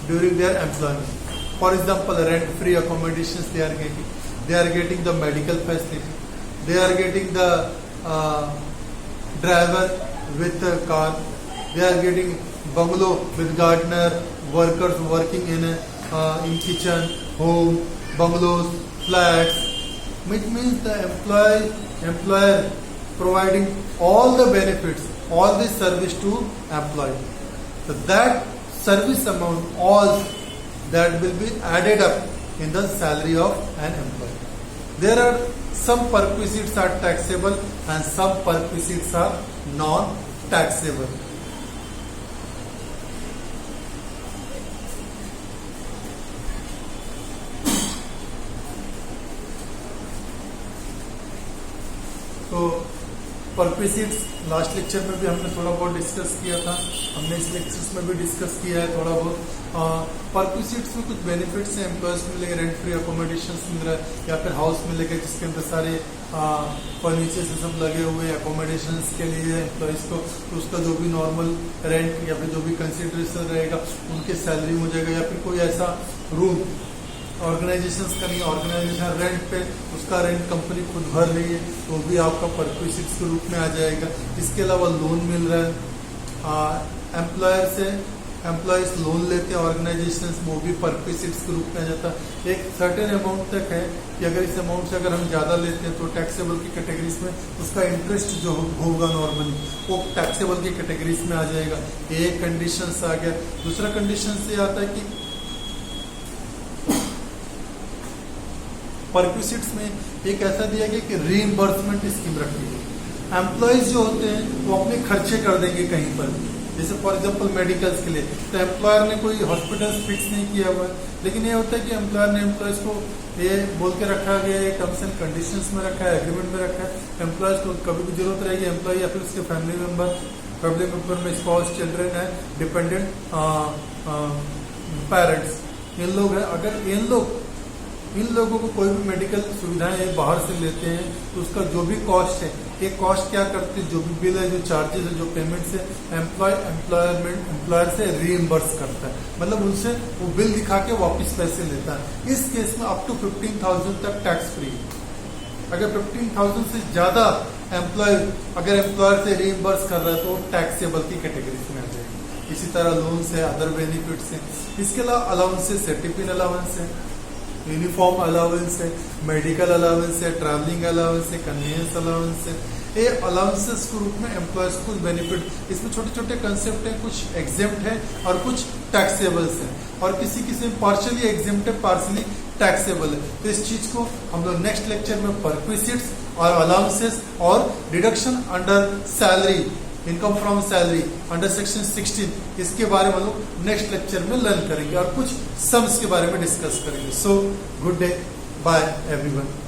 during their employment. For example, rent free accommodations they are getting the medical facility, they are getting the driver with a car, they are getting bungalow with gardener, workers working in kitchen, home, bungalows, flats, which means the employer providing all the benefits, all the service to employee. So that service amount, all that will be added up in the salary of an employee. There are some perquisites are taxable and some perquisites are non-taxable. तो परक्विसिट्स last lecture में भी हमने थोड़ा बहुत discuss किया था, हमने इस लेक्चर्स में भी डिस्कस किया है थोड़ा बहुत। परक्विसिट्स में कुछ बेनिफिट्स हैं, एम्प्लॉयज को मिलेगा, रेंट फ्री अकोमोडेशन मिल रहा है या फिर हाउस मिलेगा जिसके अंदर सारे फर्नीचर से सब लगे हुए अकोमोडेशन के लिए एम्प्लॉयज को, तो उसका जो भी नॉर्मल रेंट या फिर जो भी कंसिडरेशन रहेगा उनके सैलरी में हो जाएगा, या फिर कोई ऐसा रूम ऑर्गेनाइजेशन का नहीं, ऑर्गेनाइजेशन रेंट पे उसका रेंट कंपनी खुद भर रही है तो भी आपका परक्विसिट्स के रूप में आ जाएगा। इसके अलावा लोन मिल रहा है, एम्प्लॉयर से एम्प्लॉयज लोन लेते हैं ऑर्गेनाइजेशन, वो भी परक्विसिट्स के रूप में आ जाता है। एक सर्टेन अमाउंट तक है कि अगर इस अमाउंट से अगर हम ज्यादा लेते हैं तो टैक्सेबल की कैटेगरीज में उसका इंटरेस्ट जो होगा नॉर्मली वो टैक्सेबल की कैटेगरीज में आ जाएगा। एक कंडीशन आ गया। दूसरा कंडीशन से आता है कि परक्विसिट्स में एक ऐसा दिया गया कि रीइंबर्समेंट स्कीम रखी है। एम्प्लॉयज जो होते हैं वो अपने खर्चे कर देंगे कहीं पर, जैसे फॉर एग्जांपल मेडिकल्स के लिए, तो एम्प्लॉयर ने कोई हॉस्पिटल फिक्स नहीं किया हुआ है, लेकिन ये होता है कि एम्प्लॉयर ने एम्प्लॉयज को ये बोल के रखा गया है, टर्म्स एंड कंडीशंस में रखा है, एग्रीमेंट में रखा है, एम्प्लॉयज को कभी भी जरूरत रहेगी एम्प्लॉय या फिर उसके फैमिली मेंबर में स्पाउस, चिल्ड्रन है, डिपेंडेंट पेरेंट्स, इन लोग है, अगर इन लोगों को कोई भी मेडिकल सुविधाएं बाहर से लेते हैं तो उसका जो भी कॉस्ट है, ये कॉस्ट क्या करती है, जो भी बिल है, जो चार्जेस है, जो पेमेंट्स है, एम्प्लॉयर से रीइंबर्स करता है, मतलब उनसे वो बिल दिखा के वापस पैसे लेता है। इस केस में अप टू 15,000 तक टैक्स फ्री। अगर 15,000 से ज्यादा अगर एम्प्लॉयर से रीइंबर्स कर रहा है तो टैक्सेबल की कैटेगरी में आ जाएगी। इसी तरह लोन्स है, अदर बेनिफिट्स हैं। इसके अलावा अलाउंसेस है, टिफिन अलाउंस है, यूनिफॉर्म अलाउंस है, मेडिकल अलाउंस है, ट्रैवलिंग अलाउंस है, कन्वीनियंस अलाउंस है। ये अलाउंसेस के रूप में एम्प्लॉयज को बेनिफिट, इसमें छोटे छोटे कंसेप्ट हैं, कुछ एग्जेम्प्ट है और कुछ टैक्सेबल्स हैं, और किसी किसी में पार्शियली एग्जेम्प्ट है, पार्शियली टैक्सेबल है। तो इस चीज को हम लोग नेक्स्ट लेक्चर में परक्विजिट्स और अलाउंसेस और deduction under salary, income from salary under section 16, इसके बारे में हम लोग नेक्स्ट लेक्चर में लर्न करेंगे और कुछ सम्स के बारे में डिस्कस करेंगे। So good day, bye everyone.